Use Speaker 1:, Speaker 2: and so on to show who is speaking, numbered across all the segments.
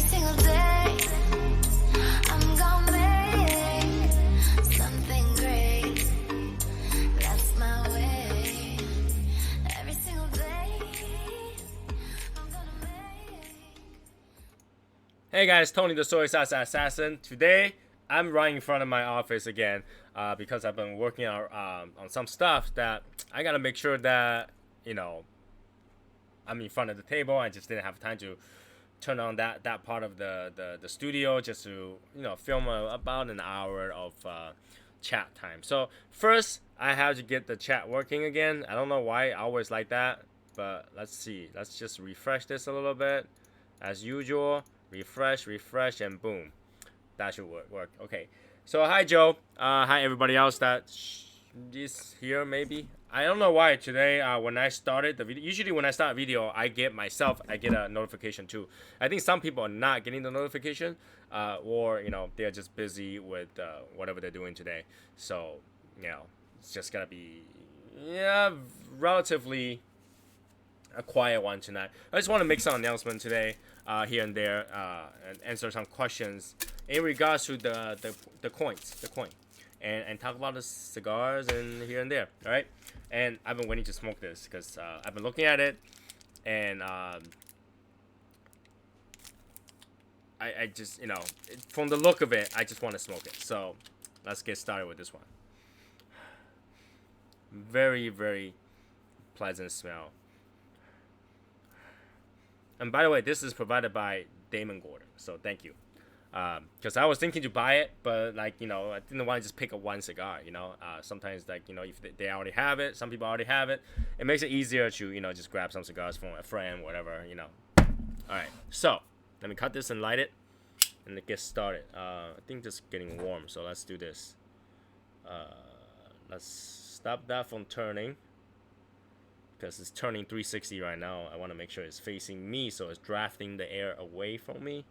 Speaker 1: single day, I'm gonna make something great. That's my way. Every single day, I'm gonna make.
Speaker 2: Hey guys, Tony the Soy Sauce Assassin. Today, I'm right in front of my office again because I've been working on some stuff that I gotta make sure that, you know, I'm in front of the table. I just didn't have time to turn on that part of the studio just to, you know, film about an hour of chat time. So first, I have to get the chat working again. I don't know why I always like that, but let's see. Let's just refresh this a little bit. As usual, refresh, and boom. That should work. Okay. So hi Joe. Hi everybody else that is here maybe. I don't know why today when I started the video, usually when I start a video, I get a notification too. I think some people are not getting the notification, or you know they're just busy with whatever they're doing today. So you know it's just gonna be relatively a quiet one tonight. I just want to make some announcement today, here and there, and answer some questions in regards to the coin, and talk about the cigars and here and there. All right. And I've been waiting to smoke this because I've been looking at it, and I just, you know, from the look of it, I just want to smoke it. So let's get started with this one. Very, very pleasant smell. And by the way, this is provided by Damon Gordon, so thank you. Because I was thinking to buy it, but like, you know, I didn't want to just pick up one cigar, you know. Sometimes, like, you know, if they already have it, some people already have it, it makes it easier to, you know, just grab some cigars from a friend, whatever, you know. Alright, so let me cut this and light it and get started. I think it's getting warm, so let's do this. Let's stop that from turning, because it's turning 360 right now. I want to make sure it's facing me, so it's drafting the air away from me.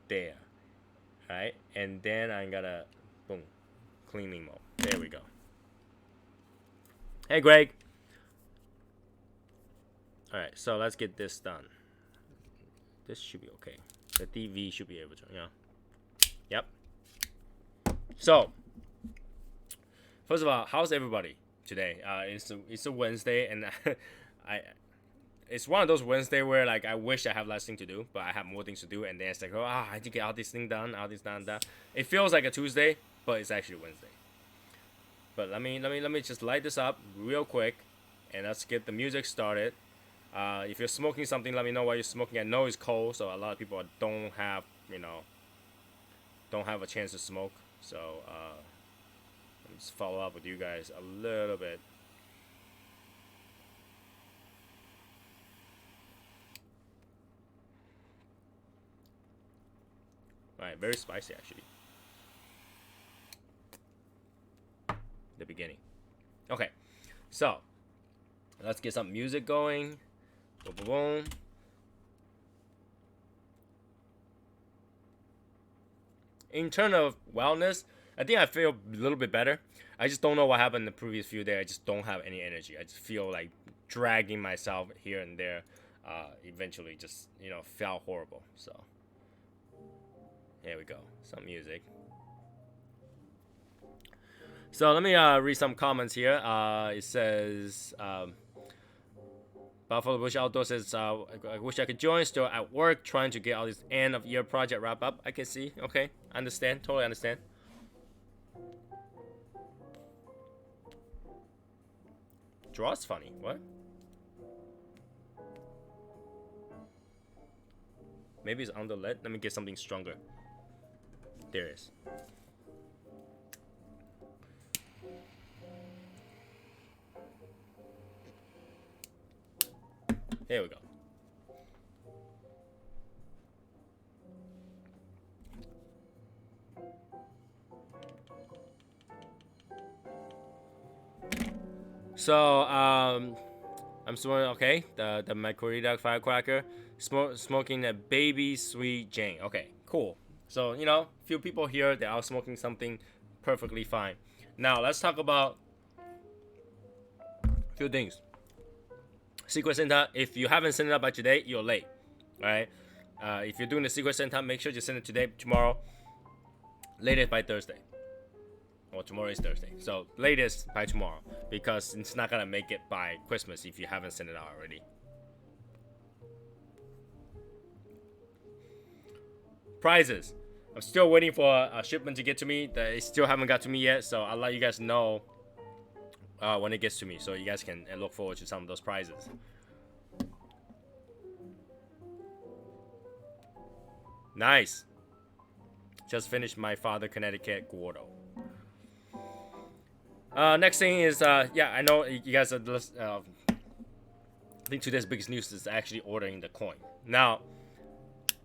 Speaker 2: There. Alright, and then I'm gonna boom, cleaning mode. There we go. Hey Greg. Alright, so let's get this done. This should be okay. The DV should be able to, Yep. So first of all, how's everybody today? It's a Wednesday, and it's one of those Wednesday where, like, I wish I have less thing to do, but I have more things to do, and then it's like, I had to get all this thing done, all this done. It feels like a Tuesday, but it's actually Wednesday. But let me just light this up real quick, and let's get the music started. If you're smoking something, let me know what you're smoking. I know it's cold, so a lot of people don't have a chance to smoke. So let me just follow up with you guys a little bit. Alright, very spicy actually. The beginning. Okay, so let's get some music going. Boom, boom, boom. In terms of wellness, I think I feel a little bit better. I just don't know what happened in the previous few days. I just don't have any energy. I just feel like dragging myself here and there. Eventually, just, you know, felt horrible. So. Here we go. Some music. So let me read some comments here. It says, Buffalo Bush Outdoor says, I wish I could join. Still at work, trying to get all this end of year project wrap up. I can see. Okay, understand. Totally understand. Draw's funny. What? Maybe it's under lead. Let me get something stronger. There it is. There we go. So I'm smoking, okay, the Macorita firecracker, smoking a baby sweet Jane. Okay, cool. So, you know, few people here, they are smoking something perfectly fine. Now, let's talk about a few things. Secret Santa, if you haven't sent it up by today, you're late. Alright? If you're doing the secret send time, make sure you send it today, tomorrow, latest by Thursday. Well, tomorrow is Thursday, so latest by tomorrow, because it's not gonna make it by Christmas if you haven't sent it out already. Prizes. I'm still waiting for a shipment to get to me. They still haven't got to me yet, so I'll let you guys know when it gets to me, so you guys can look forward to some of those prizes. Nice. Just finished my father Connecticut Gordo. Next thing is, yeah, I know you guys are. I think today's biggest news is actually ordering the coin. Now,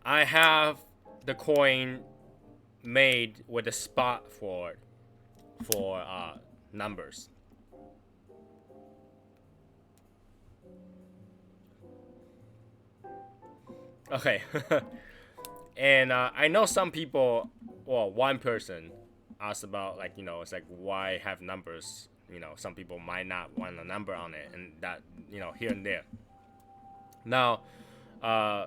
Speaker 2: I have the coin made with a spot for numbers. Okay. And I know some people, well, one person asked about, like, you know, it's like, why have numbers? You know, some people might not want a number on it, and that, you know, here and there. Now, I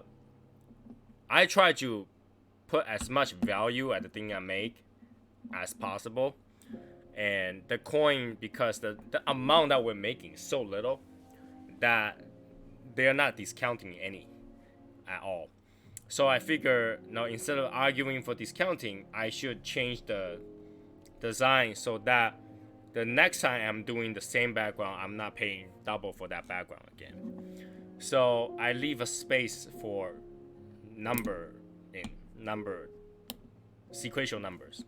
Speaker 2: try to put as much value at the thing I make as possible. And the coin, because the amount that we're making is so little that they're not discounting any at all. So I figure, now instead of arguing for discounting, I should change the design so that the next time I'm doing the same background, I'm not paying double for that background again. So I leave a space for sequential numbers.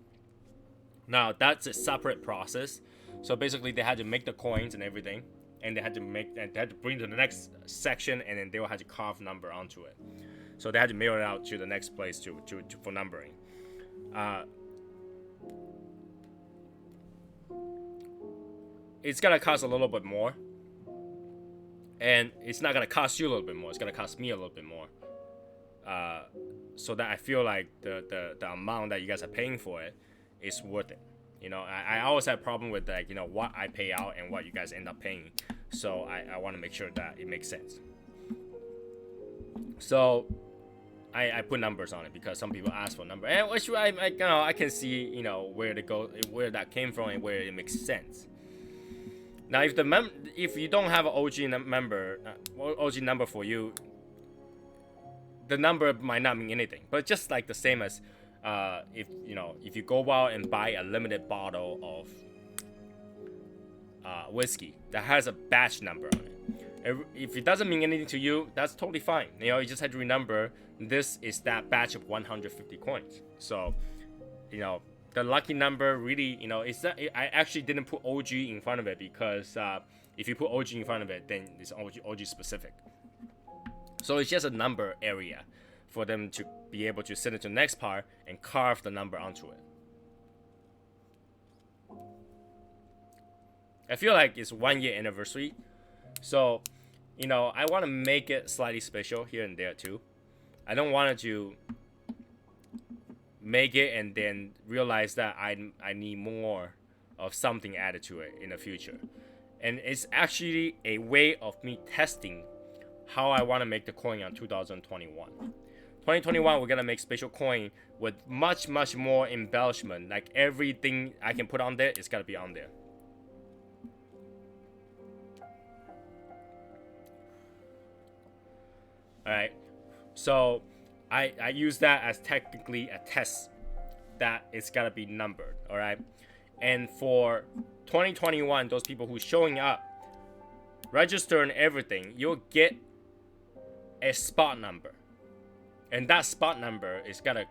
Speaker 2: Now that's a separate process. So basically they had to make the coins and everything, and they had to bring to the next section, and then they will have to carve number onto it. So they had to mail it out to the next place for numbering. It's gonna cost a little bit more, and it's not gonna cost you a little bit more. It's gonna cost me a little bit more. So that I feel like the amount that you guys are paying for it is worth it. You know, I always have a problem with, like, you know, what I pay out and what you guys end up paying. So I want to make sure that it makes sense. So I put numbers on it because some people ask for a number, and which I can see, you know, where that came from and where it makes sense. Now, if you don't have an OG number for you, the number might not mean anything. But just like the same as if you go out and buy a limited bottle of whiskey that has a batch number on it. If it doesn't mean anything to you, that's totally fine. You know, you just have to remember this is that batch of 150 coins. So, you know, the lucky number really, you know, I actually didn't put OG in front of it because if you put OG in front of it, then it's OG specific. So it's just a number area for them to be able to send it to the next part and carve the number onto it. I feel like it's 1 year anniversary. So, you know, I want to make it slightly special here and there too. I don't want to make it and then realize that I need more of something added to it in the future. And it's actually a way of me testing how I want to make the coin on 2021. 2021, we're going to make special coin with much, much more embellishment. Like everything I can put on there, it's got to be on there. Alright, so I use that as technically a test that it's gotta be numbered, alright? And for 2021, those people who's showing up, register and everything, you'll get a spot number. And that spot number is gonna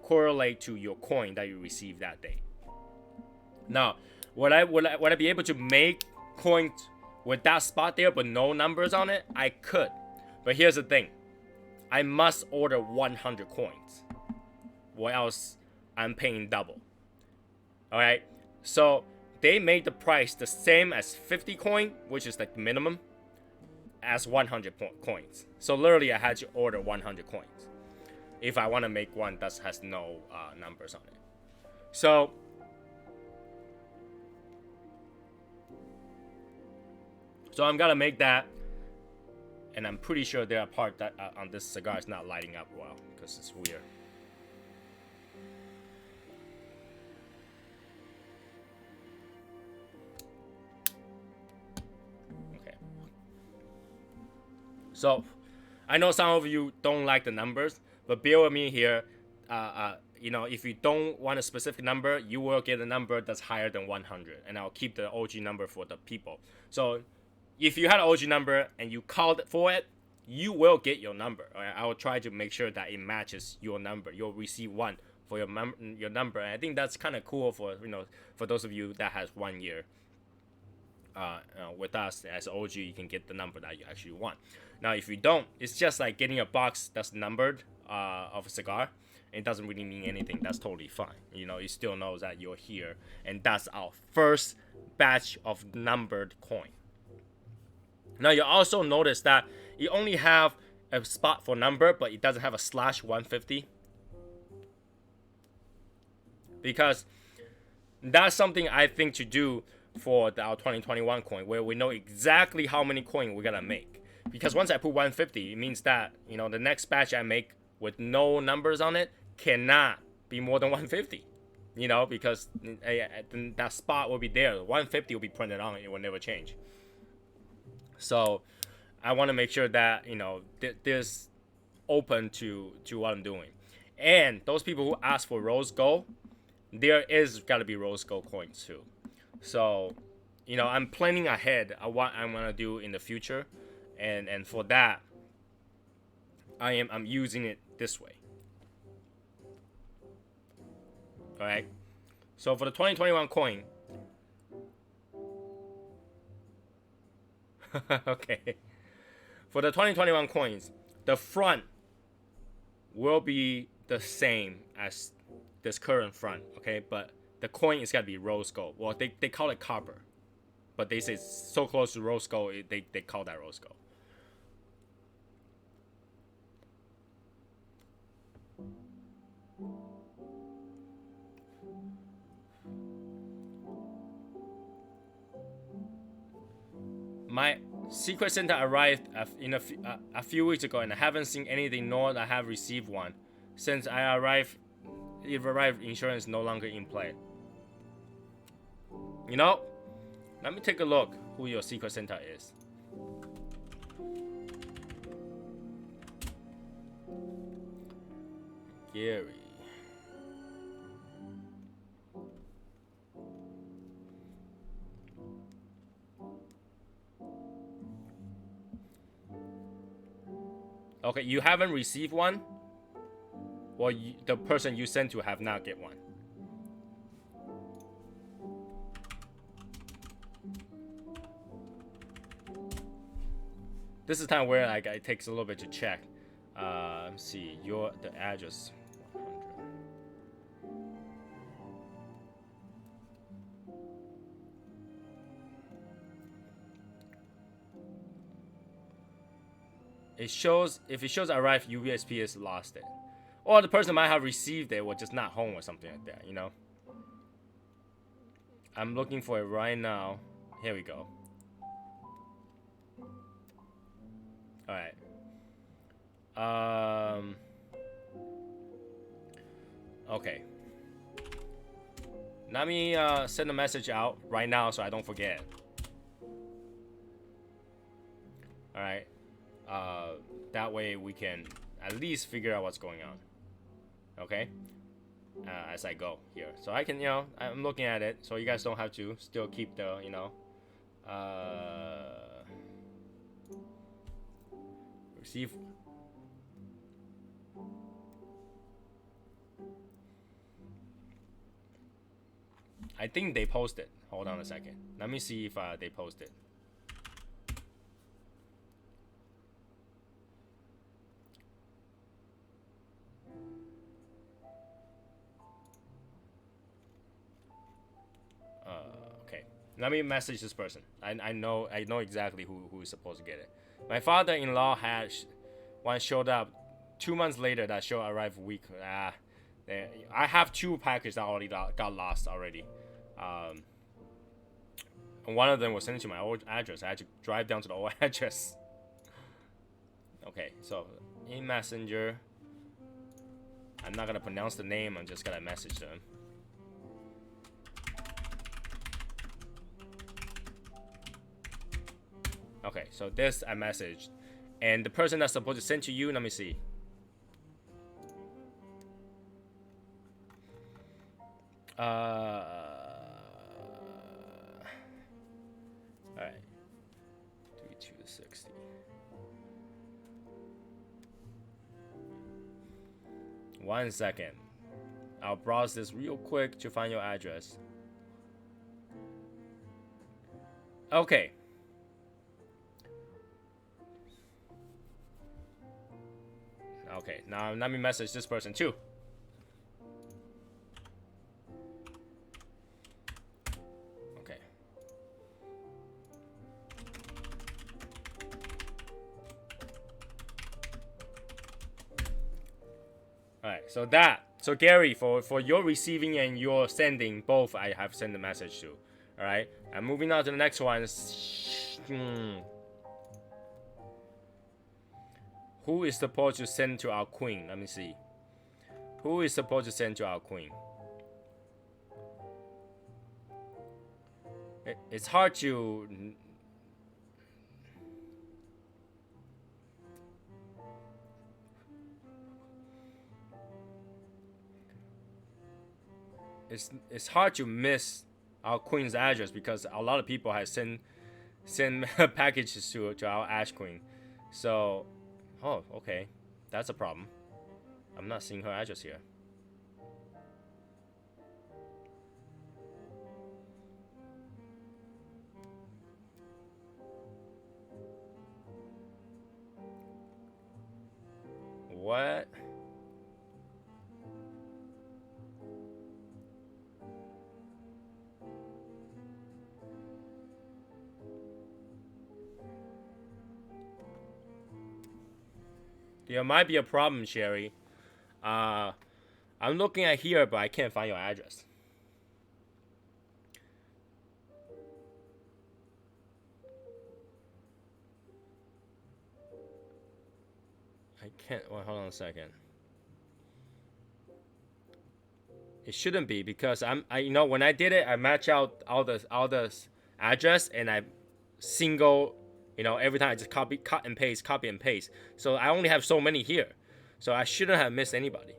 Speaker 2: correlate to your coin that you received that day. Now, would I be able to make coins with that spot there but no numbers on it? I could. But here's the thing. I must order 100 coins, or else I'm paying double. Alright, so they made the price the same as 50 coin, which is like the minimum, as 100 coins. So literally I had to order 100 coins if I want to make one that has no numbers on it. So I'm gonna make that. And I'm pretty sure there are parts that on this cigar is not lighting up well because it's weird. Okay. So, I know some of you don't like the numbers, but bear with me here. You know, if you don't want a specific number, you will get a number that's higher than 100, and I'll keep the OG number for the people. So, if you had an OG number and you called for it, you will get your number. Right? I will try to make sure that it matches your number. You'll receive 1 for your number, and I think that's kind of cool for for those of you that has 1 year. With us as OG, you can get the number that you actually want. Now, if you don't, it's just like getting a box that's numbered of a cigar. It doesn't really mean anything. That's totally fine. You know, it still knows that you're here, and that's our first batch of numbered coin. Now, you also notice that you only have a spot for number, but it doesn't have a /150, because that's something I think to do for our 2021 coin, where we know exactly how many coin we're gonna make. Because once I put 150, it means that the next batch I make with no numbers on it cannot be more than 150. Because that spot will be there. 150 will be printed on it. It will never change. So I want to make sure that this open to what I'm doing. And those people who ask for rose gold, there is got to be rose gold coins too. So I'm planning ahead of what I'm gonna do in the future, and for that I'm using it this way. All right. So for the 2021 coin, okay. For the 2021 coins, the front will be the same as this current front, okay? But the coin is gotta be rose gold. Well, they call it copper, but they say it's so close to rose gold, they call that rose gold. My Secret Santa arrived a few weeks ago, and I haven't seen anything, nor I have received one. Since I arrived, insurance is no longer in play. Let me take a look who your Secret Santa is. Gary. Okay, you haven't received one? Well, the person you sent to have not get one. This is time where it takes a little bit to check. Let's see, the address. 100. If it shows arrived, USP is lost it. Or the person might have received it, but just not home or something like that, I'm looking for it right now. Here we go. Alright. Okay. Let me send a message out right now so I don't forget. Alright. That way we can at least figure out what's going on. Okay? As I go here. So I can, I'm looking at it, so you guys don't have to still keep the, receive. I think they posted. Hold on a second. Let me see if they posted. Okay. Let me message this person. I know exactly who is supposed to get it. My father-in-law had one showed up 2 months later. That show arrived a week. I have 2 packages that already got lost already. And one of them was sent to my old address. I had to drive down to the old address. Okay, so in Messenger, I'm not gonna pronounce the name. I'm just gonna message them. Okay, so this I messaged, and the person that's supposed to send to you. Let me see. Alright. 3260. One second. I'll browse this real quick to find your address. Okay. Okay, now let me message this person too. Okay. Alright, so Gary, for your receiving and your sending, both I have sent a message to. Alright, I'm moving on to the next one. Who is supposed to send to our queen? Let me see. Who is supposed to send to our queen? It's hard to... It's hard to miss our queen's address because a lot of people have sent packages to our Ash Queen. So, oh, okay, that's a problem. I'm not seeing her address here. What? There might be a problem, Sherry. I'm looking at here, but I can't find your address. I can't. Well, hold on a second. It shouldn't be because you know, when I did it, I match out all the address and I single. You know, every time I just copy and paste. So I only have so many here. So I shouldn't have missed anybody.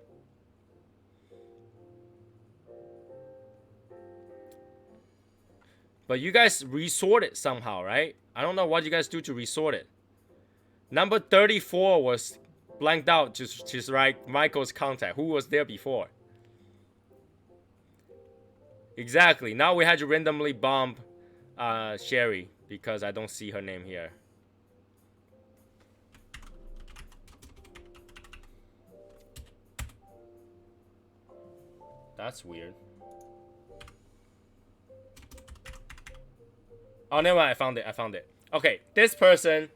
Speaker 2: But you guys resort it somehow, right? I don't know what you guys do to resort it. Number 34 was blanked out just write Michael's contact. Who was there before? Exactly. Now we had to randomly bomb Sherry. Because I don't see her name here. That's weird. Oh, never mind. I found it. Okay, this person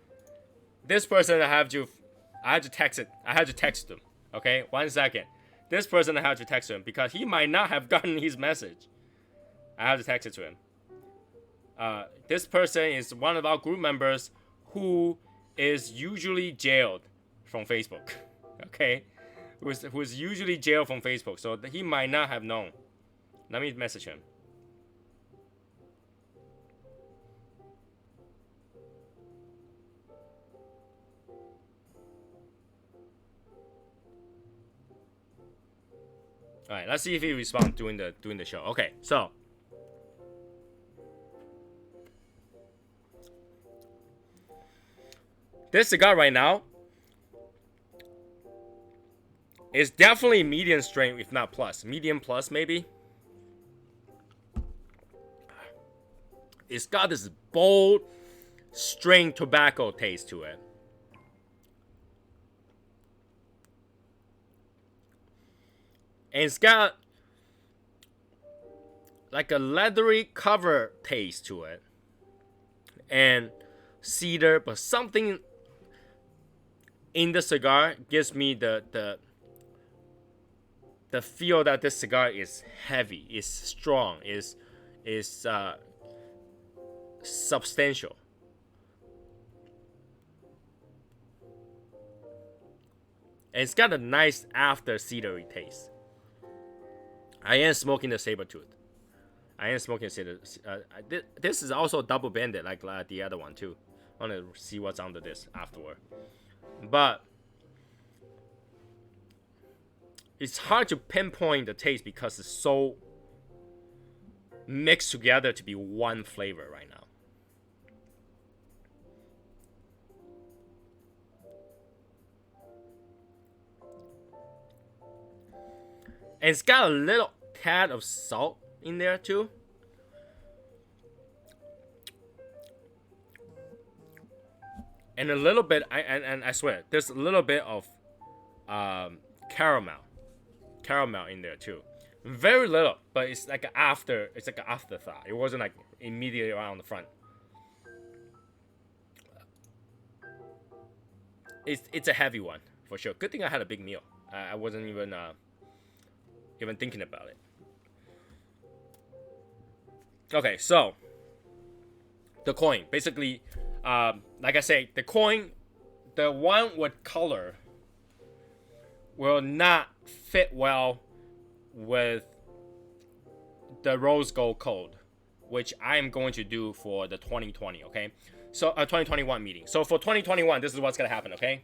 Speaker 2: I have to text it. I had to text him. Okay, 1 second. This person I have to text him because he might not have gotten his message. I have to text it to him. This person is one of our group members who is usually jailed from Facebook. Okay, who's usually jailed from Facebook, so he might not have known. Let me message him. All right, let's see if he responds during the show. Okay, so. This cigar right now is definitely medium strength, if not plus. Medium plus, maybe. It's got this bold, straight tobacco taste to it. And it's got like a leathery cover taste to it. And cedar, but something in the cigar gives me the feel that this cigar is heavy, is strong, is substantial. And it's got a nice after cedary taste. I am smoking the Sabertooth. This is also double banded like the other one too. I want to see what's under this afterward. But it's hard to pinpoint the taste because it's so mixed together to be one flavor right now. And it's got a little tad of salt in there too. And a little bit, I swear, there's a little bit of caramel in there too. Very little, but it's like an afterthought. It wasn't like immediately around the front. It's a heavy one for sure. Good thing I had a big meal. I wasn't even thinking about it. Okay, so the coin, basically, like I say, the coin, the one with color, will not fit well with the rose gold code, which I am going to do for the 2020. Okay, so 2021 meeting. So for 2021, this is what's gonna happen. Okay.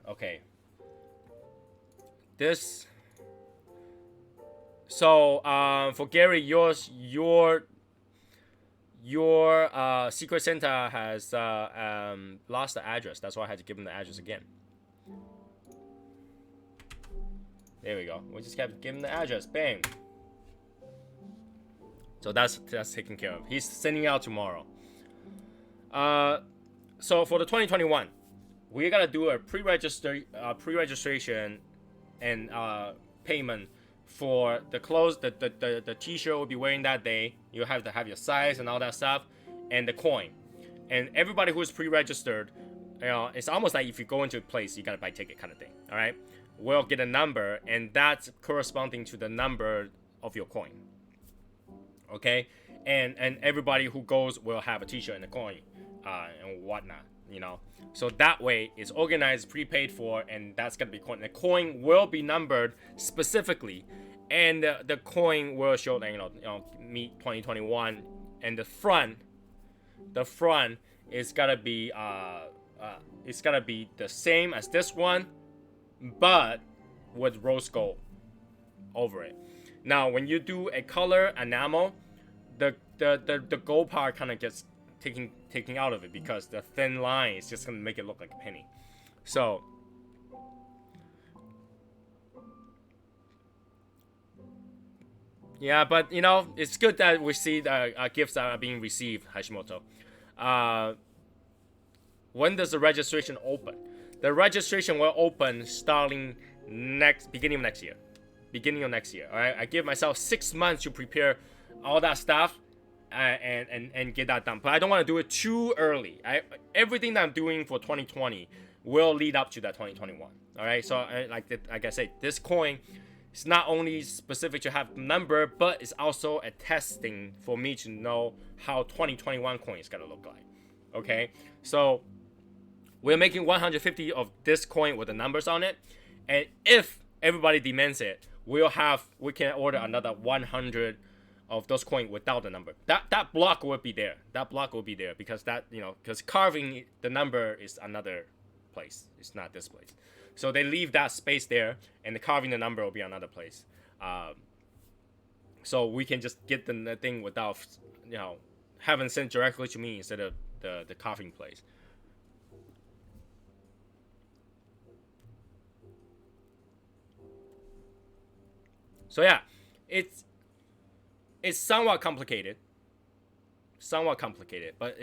Speaker 2: Okay. This. So for Gary, your Secret Santa has lost the address. That's why I had to give him the address again. There we go. We just kept giving the address. Bang. So that's taken care of. He's sending out tomorrow. So for the 2021, we gotta do a pre-registration and payment for the clothes, the t-shirt will be wearing that day. You have to have your size and all that stuff, and the coin. And everybody who's pre-registered, it's almost like if you go into a place, you gotta buy a ticket kind of thing. All right, we'll get a number, and that's corresponding to the number of your coin. Okay, and everybody who goes will have a t-shirt and a coin, and whatnot. So that way it's organized, prepaid for, and that's gonna be coin. The coin will be numbered specifically, and the coin will show that meet 2021, and the front is gonna be it's gonna be the same as this one, but with rose gold over it. Now, when you do a color enamel, the gold part kind of gets taking out of it because the thin line is just gonna make it look like a penny. So yeah, but it's good that we see the gifts that are being received, Hashimoto. When does the registration open? The registration will open starting beginning of next year. All right, I give myself 6 months to prepare all that stuff. And get that done, but I don't want to do it too early. Everything that I'm doing for 2020 will lead up to that 2021. All right, so like I said, this coin is not only specific to have the number, but it's also a testing for me to know how 2021 coin is gonna look like. Okay, so we're making 150 of this coin with the numbers on it, and if everybody demands it, we can order another 100 of those coins without the number. That block will be there. Because because carving the number is another place. It's not this place. So they leave that space there, and the carving the number will be another place. So we can just get the thing without having sent directly to me instead of the carving place. So yeah, it's somewhat complicated, but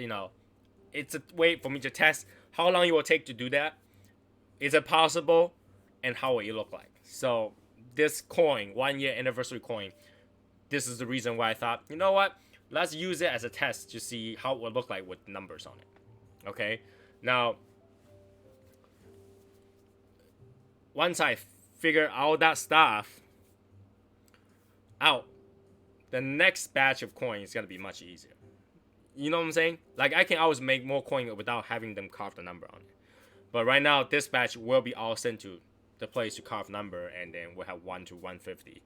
Speaker 2: it's a way for me to test how long it will take to do that. Is it possible, and how will it look like? So this coin, 1 year anniversary coin, this is the reason why I thought, you know what, let's use it as a test to see how it will look like with numbers on it. Okay, now once I figure all that stuff out, the next batch of coins is gonna be much easier. You know what I'm saying? Like I can always make more coin without having them carve the number on it. But right now, this batch will be all sent to the place to carve number, and then we'll have 1 to 150.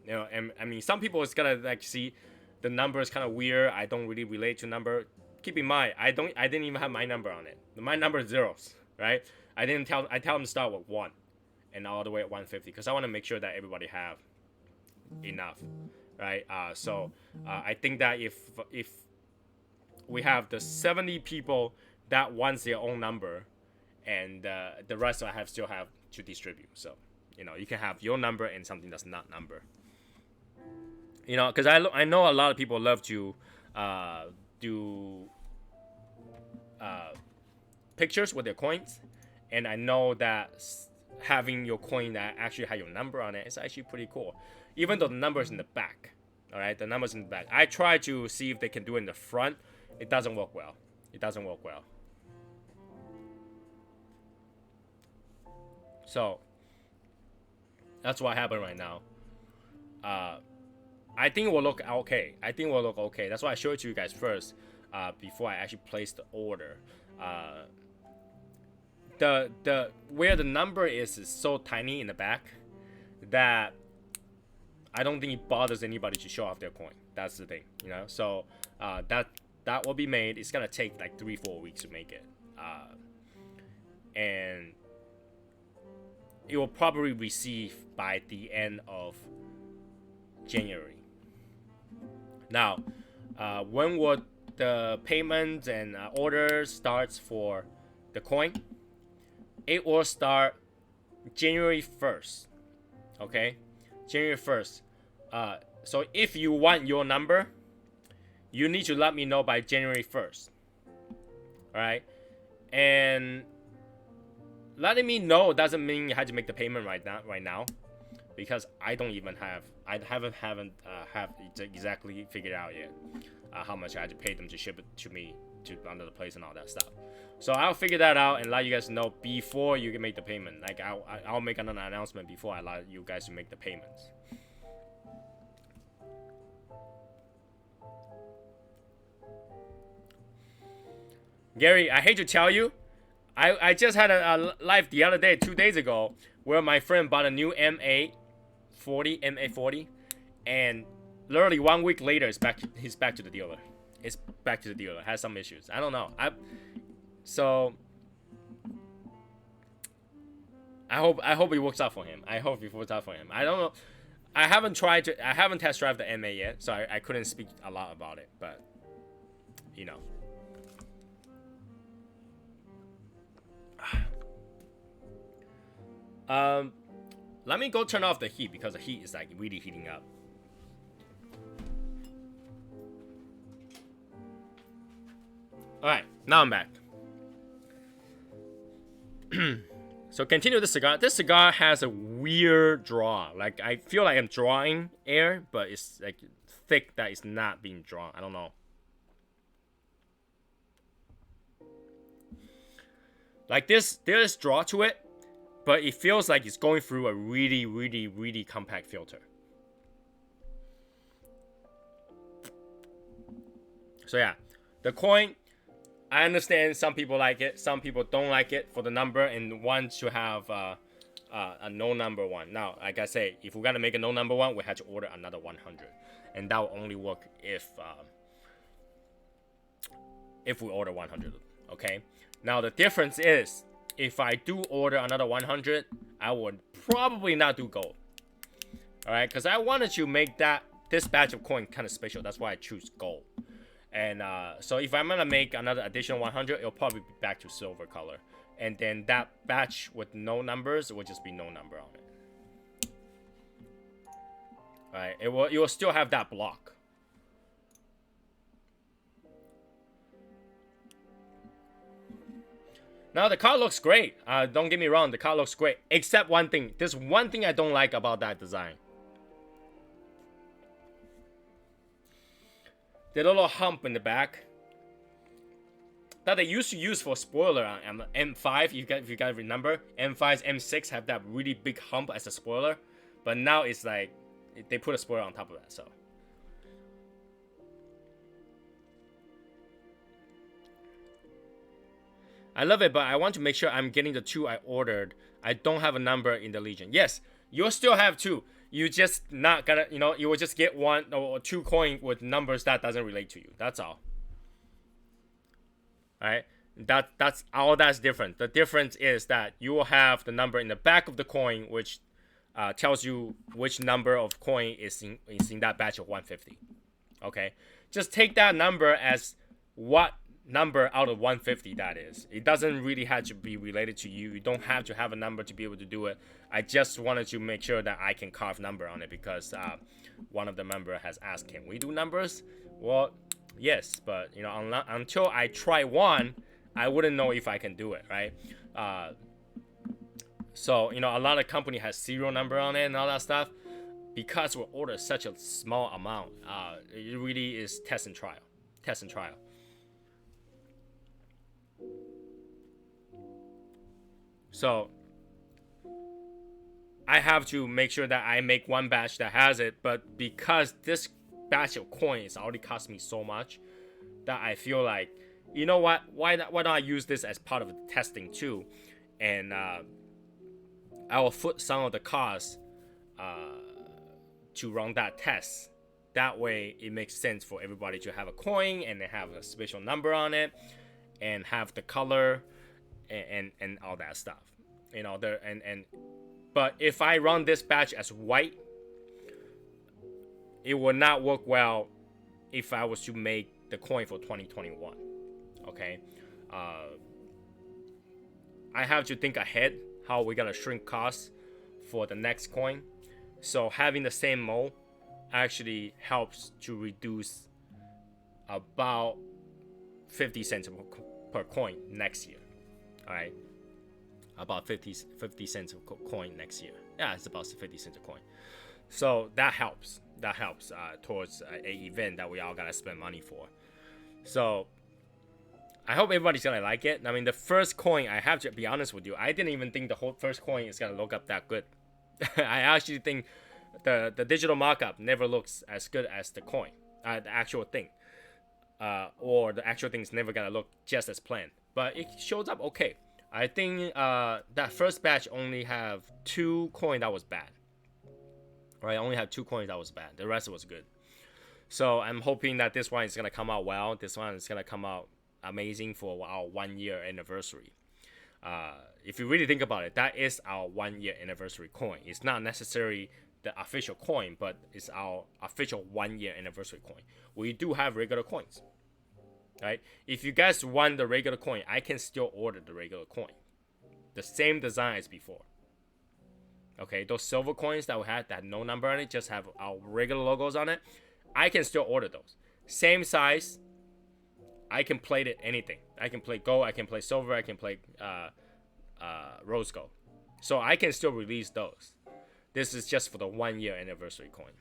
Speaker 2: You know, and I mean, some people is gonna like see the number is kind of weird. I don't really relate to number. Keep in mind, I didn't even have my number on it. My number is zeros, right? I tell them to start with 1, and all the way at 150, because I want to make sure that everybody have enough, right? So I think that if we have the 70 people that wants their own number, and the rest I still have to distribute. So you know, you can have your number and something that's not number. You know, because I know a lot of people love to do pictures with their coins, and I know that having your coin that actually has your number on it is actually pretty cool, even though the number's in the back. All right, the number's in the back. I try to see if they can do it in the front. It doesn't work well. It doesn't work well. So that's what happened right now. I think it will look okay. That's why I showed it to you guys first, before I actually place the order. The where the number is so tiny in the back that I don't think it bothers anybody to show off their coin. That's the thing, you know. So that will be made. It's gonna take like 3-4 weeks to make it, and it will probably receive by the end of January. Now, when would the payment and order starts for the coin? It will start January 1st. Okay, January 1st. So if you want your number, you need to let me know by January 1st. All right, and letting me know doesn't mean you have to make the payment right now, because I haven't have exactly figured out yet how much I had to pay them to ship it to me to under the place and all that stuff. So I'll figure that out and let you guys know before you can make the payment. Like I'll make another announcement before I let you guys to make the payments. Gary, I hate to tell you, I just had a live the other day, 2 days ago, where my friend bought a new MA40, and literally 1 week later, he's back to the dealer. It's back to the dealer. Has some issues. I don't know. I hope it works out for him. I don't know. I haven't test drive the MA yet, so I couldn't speak a lot about it. But you know. Let me go turn off the heat because the heat is like really heating up. Alright, now I'm back. So continue the cigar. This cigar has a weird draw. Like I feel like I'm drawing air, but it's like thick that it's not being drawn. I don't know. Like this, there's draw to it, but it feels like it's going through a really, really, really compact filter. So yeah, the coin, I understand some people like it, some people don't like it for the number and want to have a no number one. Now, like I say, if we're gonna make a no number one, we have to order another 100, and that will only work if we order 100. Okay. Now the difference is, if I do order another 100, I would probably not do gold. All right, because I wanted to make this batch of coin kind of special. That's why I choose gold. And so if I'm gonna make another additional 100, it'll probably be back to silver color. And then that batch with no numbers will just be no number on it. All right, it will still have that block. Now the card looks great. Don't get me wrong, the card looks great. Except one thing. There's one thing I don't like about that design. The little hump in the back that they used to use for spoiler on M5. If you guys remember, M5s, M6 have that really big hump as a spoiler, but now it's like they put a spoiler on top of that. So I love it, but I want to make sure I'm getting the 2 I ordered. I don't have a number in the Legion. Yes, you'll still have 2. You just not gonna, you will just get 1 or 2 coin with numbers that doesn't relate to you. That's all. All right, that's all. That's different. The difference is that you will have the number in the back of the coin, which tells you which number of coin is in that batch of 150. Okay, just take that number as what number out of 150 that is. It doesn't really have to be related to you. You don't have to have a number to be able to do it. I just wanted to make sure that I can carve number on it because one of the member has asked, can we do numbers? Well, yes, but until I try one, I wouldn't know if I can do it, right? So a lot of company has serial number on it and all that stuff. Because we order such a small amount, it really is test and trial. So I have to make sure that I make one batch that has it, but because this batch of coins already cost me so much that I feel like, you know what, why not I use this as part of the testing too, and I will foot some of the costs to run that test. That way it makes sense for everybody to have a coin and they have a special number on it and have the color and all that stuff, but if I run this batch as white, it will not work well if I was to make the coin for 2021. Okay, I have to think ahead how we're gonna shrink costs for the next coin. So having the same mold actually helps to reduce about 50 cents per coin next year. All right, about 50 cents a coin next year. Yeah, it's about 50 cents a coin. So that helps towards a event that we all gotta spend money for. So I hope everybody's gonna like it. I mean, the first coin, I have to be honest with you, I didn't even think the whole first coin is gonna look up that good. I actually think the digital markup never looks as good as the coin, the actual thing, or the actual thing is never gonna look just as planned. But it shows up okay. I think that first batch only have 2 coins that was bad. Right, I only have 2 coins that was bad. The rest was good. So I'm hoping that this one is gonna come out well. This one is gonna come out amazing for our 1-year anniversary. If you really think about it, that is our 1-year anniversary coin. It's not necessarily the official coin, but it's our official 1-year anniversary coin. We do have regular coins, right? If you guys want the regular coin, I can still order the regular coin, the same design as before. Okay, those silver coins that we had that had no number on it, just have our regular logos on it, I can still order those. Same size. I can plate it anything. I can play gold, I can play silver, I can play rose gold. So I can still release those. This is just for the 1-year anniversary coin.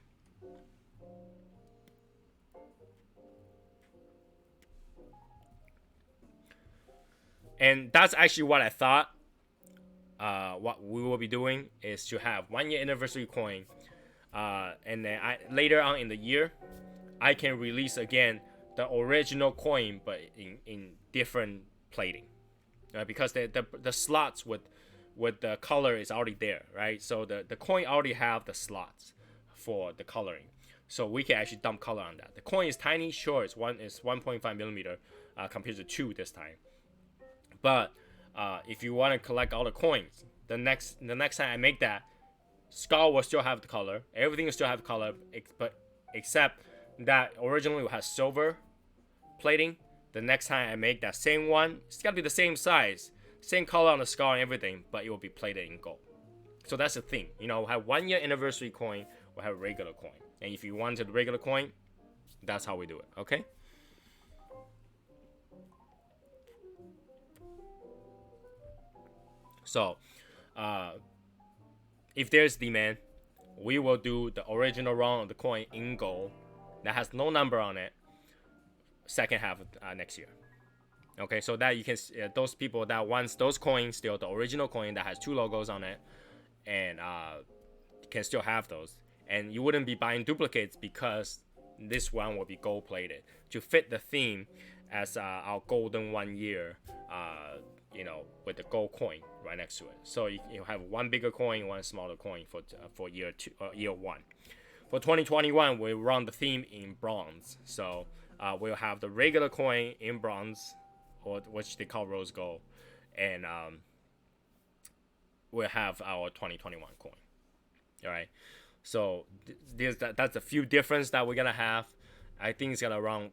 Speaker 2: And that's actually what I thought. What we will be doing is to have 1-year anniversary coin, and then later on in the year, I can release again the original coin, but in different plating, right? Because the slots with the color is already there, right? So the coin already have the slots for the coloring, so we can actually dump color on that. The coin is tiny, sure, it's 1.5 millimeter compared to 2 this time, but if you want to collect all the coins, the next time I make that, Cigar will still have the color, everything will still have color, but except that originally it has silver plating. The next time I make that same one, it's gotta be the same size, same color on the Cigar and everything, but it will be plated in gold. So that's the thing, we'll have 1-year anniversary coin, we'll have regular coin, and if you wanted the regular coin, that's how we do it. Okay. So if there's demand, we will do the original run of the coin in gold that has no number on it second half of next year. Okay, so that you can those people that wants those coins, still the original coin that has 2 logos on it, and can still have those, and you wouldn't be buying duplicates because this one will be gold plated to fit the theme as our golden 1 year with the gold coin right next to it. So you have one bigger coin, one smaller coin for year 1. For 2021, we run the theme in bronze. So we'll have the regular coin in bronze, or which they call rose gold, and we'll have our 2021 coin. All right. So that's a few difference that we're gonna have. I think it's gonna run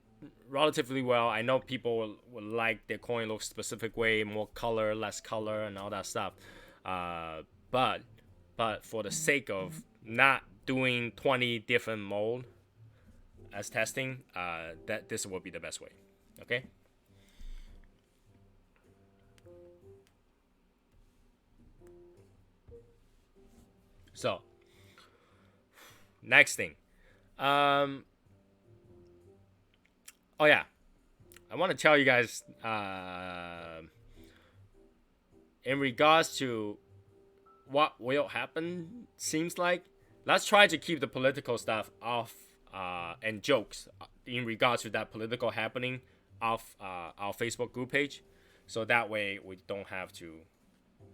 Speaker 2: relatively well. I know people will like their coin look specific way, more color, less color, and all that stuff. But for the sake of not doing 20 different mold as testing, that this will be the best way. Okay. So next thing, oh yeah, I want to tell you guys in regards to what will happen. Seems like let's try to keep the political stuff off and jokes in regards to that political happening off our Facebook group page, so that way we don't have to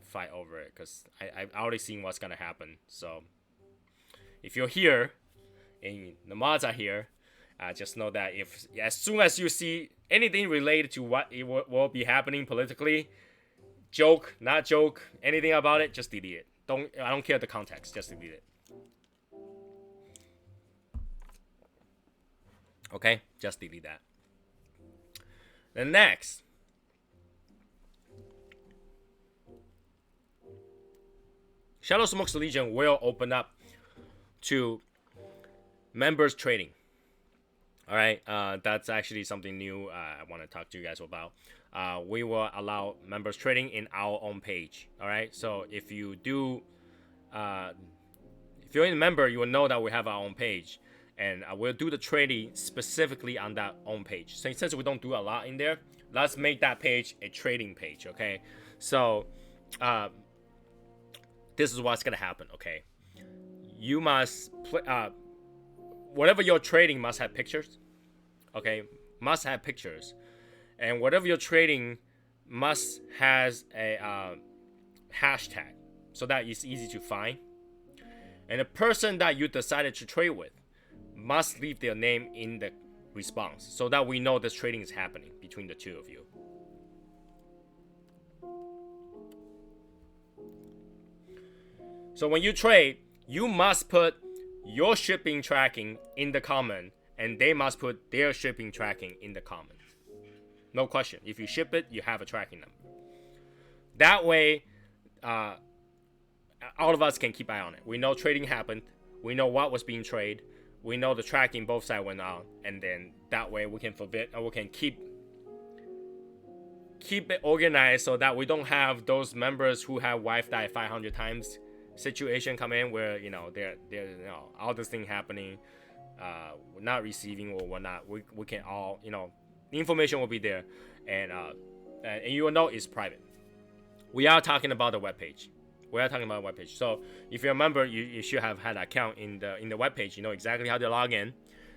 Speaker 2: fight over it, because I've already seen what's gonna happen. So if you're here and the mods are here, just know that as soon as you see anything related to what it will be happening politically, joke, not joke, anything about it, just delete it. I don't care the context, just delete it. Okay, just delete that. Then next, Shadow Smoke's Legion will open up to members trading. All right, that's actually something new I want to talk to you guys about. We will allow members trading in our own page. All right, so if you do, if you're a member, you will know that we have our own page, and we'll do the trading specifically on that own page. So since we don't do a lot in there, let's make that page a trading page. Okay, so this is what's gonna happen. Okay, you must whatever you're trading must have pictures. Okay, must have pictures, and whatever you're trading must has a hashtag, so that it's easy to find. And the person that you decided to trade with must leave their name in the response, so that we know this trading is happening between the two of you. So when you trade, you must put your shipping tracking in the comment, and they must put their shipping tracking in the comment. No question. If you ship it, you have a tracking number. That way, all of us can keep eye on it. We know trading happened. We know what was being traded. We know the tracking both sides went on, and then that way we can forbid, or we can keep it organized, so that we don't have those members who have wife died 500 times situation come in, where they're all this thing happening, we're not receiving or whatnot. We can all the information will be there, and you will know it's private. We are talking about the webpage. So if you're a member, you should have had an account in the webpage. You know exactly how to log in,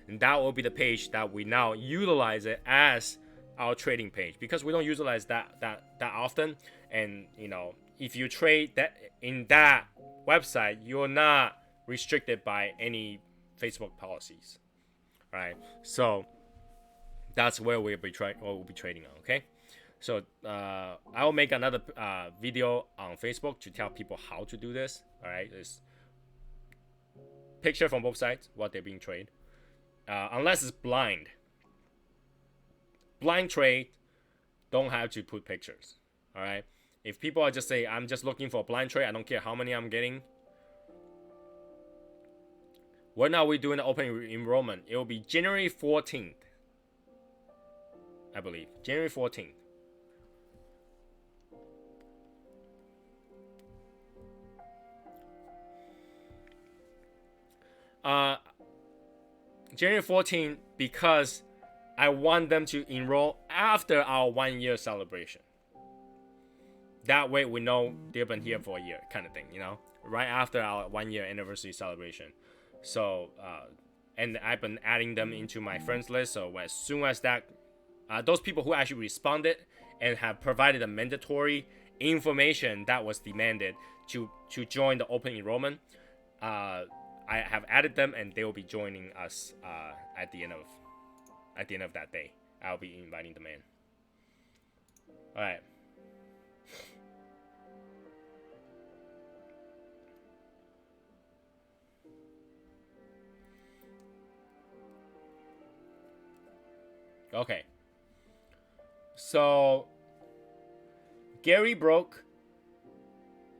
Speaker 2: and that will be the page that we now utilize it as our trading page, because we don't utilize that often. And if you trade that in that website, you're not restricted by any Facebook policies. All right, so that's where we'll be trading on. Okay, so I will make another video on Facebook to tell people how to do this. All right, it's picture from both sides what they're being traded, unless it's blind trade, don't have to put pictures. All right, if people are just say I'm just looking for a blind trade, I don't care how many I'm getting. When are we doing the open enrollment? It will be January 14th, I believe. January 14th. January 14th, because I want them to enroll after our 1 year celebration. That way we know they've been here for a year, kind of thing, right after our 1 year anniversary celebration. So, and I've been adding them into my friends list. So as soon as that, those people who actually responded and have provided the mandatory information that was demanded to join the open enrollment, I have added them, and they will be joining us at the end of that day. I'll be inviting them in. All right. Okay. So, Gary Broke,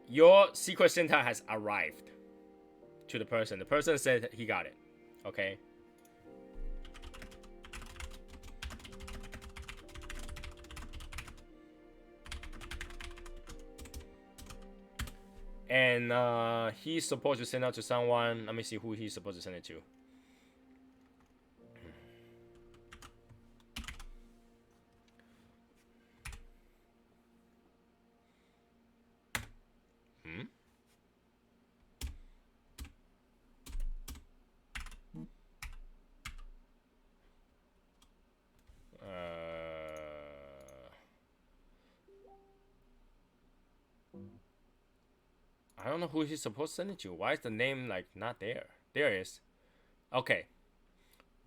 Speaker 2: your secret Santa has arrived to the person. The person said he got it. Okay. And he's supposed to send out to someone. Let me see who he's supposed to send it to. I don't know who he's supposed to send it to. Why is the name like not there? There it is. Okay.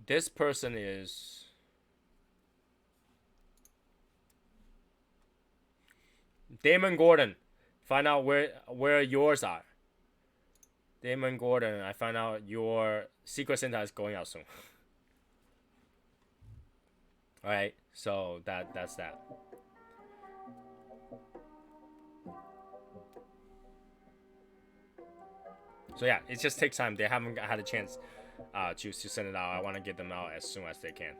Speaker 2: This person is Damon Gordon. Find out where yours are. Damon Gordon, I found out your secret Santa is going out soon. Alright, so that's that. So yeah, it just takes time. They haven't had a chance to send it out. I want to get them out as soon as they can.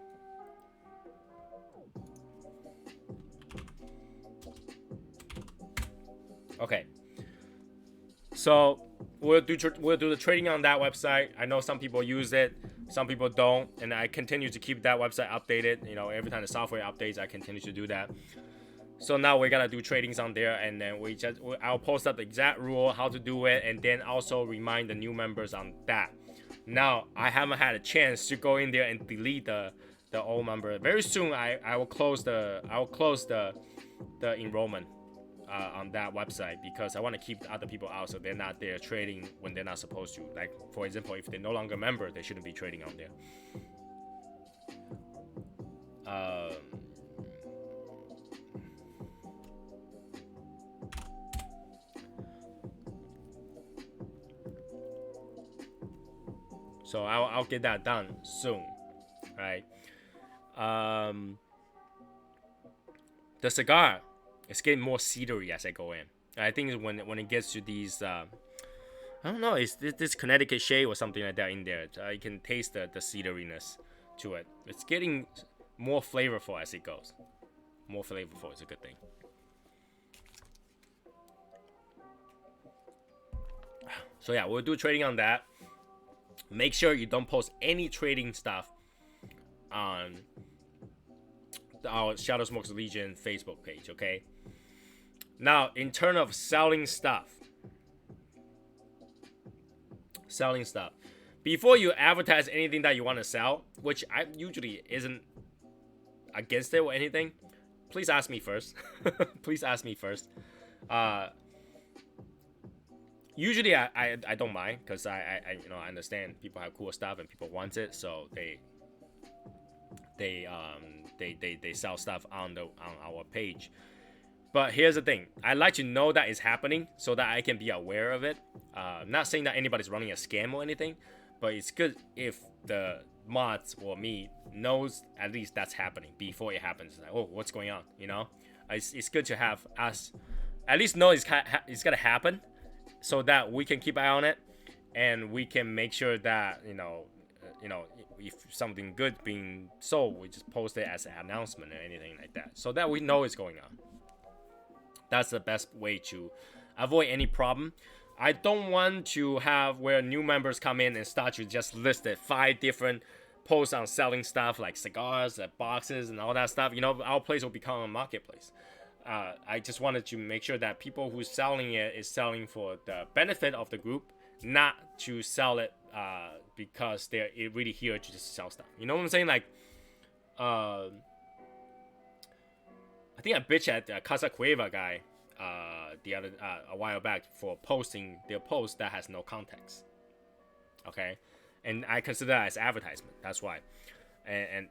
Speaker 2: Okay. So we'll do the trading on that website. I know some people use it, some people don't, and I continue to keep that website updated. You know, every time the software updates, I continue to do that. So now we're gonna do tradings on there, and then I'll post up the exact rule, how to do it, and then also remind the new members on that. Now I haven't had a chance to go in there and delete the old member. Very soon I will close the enrollment on that website, because I want to keep other people out so they're not there trading when they're not supposed to. Like, for example, if they're no longer a member, they shouldn't be trading on there. So I'll get that done soon, right? The cigar is getting more cedary as I go in. I think when it gets to these, I don't know, it's this Connecticut shade or something like that in there. You can taste the cedariness to it. It's getting more flavorful as it goes. More flavorful is a good thing. So yeah, we'll do trading on that. Make sure you don't post any trading stuff on our Shadow Smokes Legion Facebook page, okay? Now, in terms of selling stuff, before you advertise anything that you want to sell, which I usually isn't against it or anything, please ask me first. Please ask me first. Usually I don't mind, because I understand people have cool stuff and people want it, so they sell stuff on our page. But here's the thing, I like to know that it's happening so that I can be aware of it. Not saying that anybody's running a scam or anything, but it's good if the mods or me knows at least that's happening before it happens. Like, oh, what's going on? You know, it's good to have us at least know it's gonna happen, so that we can keep an eye on it, and we can make sure that you know if something good being sold, we just post it as an announcement or anything like that, so that we know it's going on. That's the best way to avoid any problem. I don't want to have where new members come in and start to just list 5 different posts on selling stuff like cigars, boxes, and all that stuff. You know, our place will become a marketplace. I just wanted to make sure that people who's selling it is selling for the benefit of the group, not to sell it because they're really here to just sell stuff. You know what I'm saying? Like, I think I bitched at Casa Cueva guy a while back for posting their post that has no context. Okay, and I consider that as advertisement. That's why, and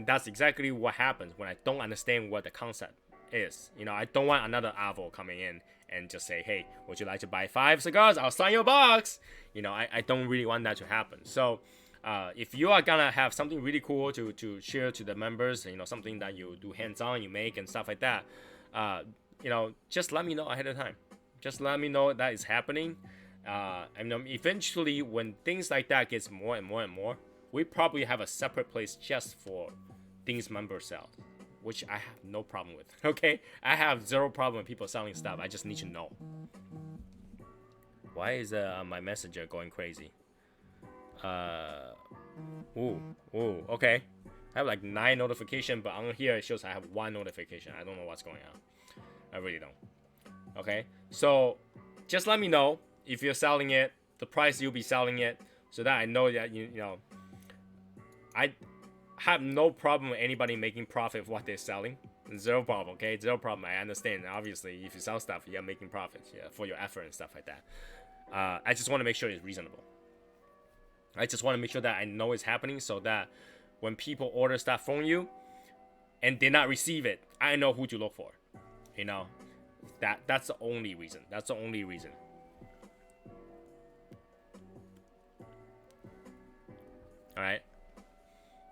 Speaker 2: that's exactly what happens when I don't understand what the concept is. You know, I don't want another Avo coming in and just say, hey, would you like to buy 5 cigars? I'll sign your box. You know, I don't really want that to happen. So if you are gonna have something really cool to share to the members, you know, something that you do hands-on, you make and stuff like that, you know, just let me know ahead of time. Just let me know that is happening. And eventually, when things like that gets more and more and more, we probably have a separate place just for things members sell, which I have no problem with. Okay, I have zero problem with people selling stuff. I just need to know. Why is my messenger going crazy? Okay. I have like 9 notifications, but on here it shows I have 1 notification. I don't know what's going on. I really don't. Okay, so just let me know if you're selling it, the price you'll be selling it, so that I know that you know. I have no problem with anybody making profit of what they're selling. Zero problem, okay? Zero problem. I understand. Obviously, if you sell stuff, you're making profits, yeah, for your effort and stuff like that. I just want to make sure it's reasonable. I just want to make sure that I know it's happening, so that when people order stuff from you and did not receive it, I know who to look for. You know, that's the only reason. That's the only reason. All right.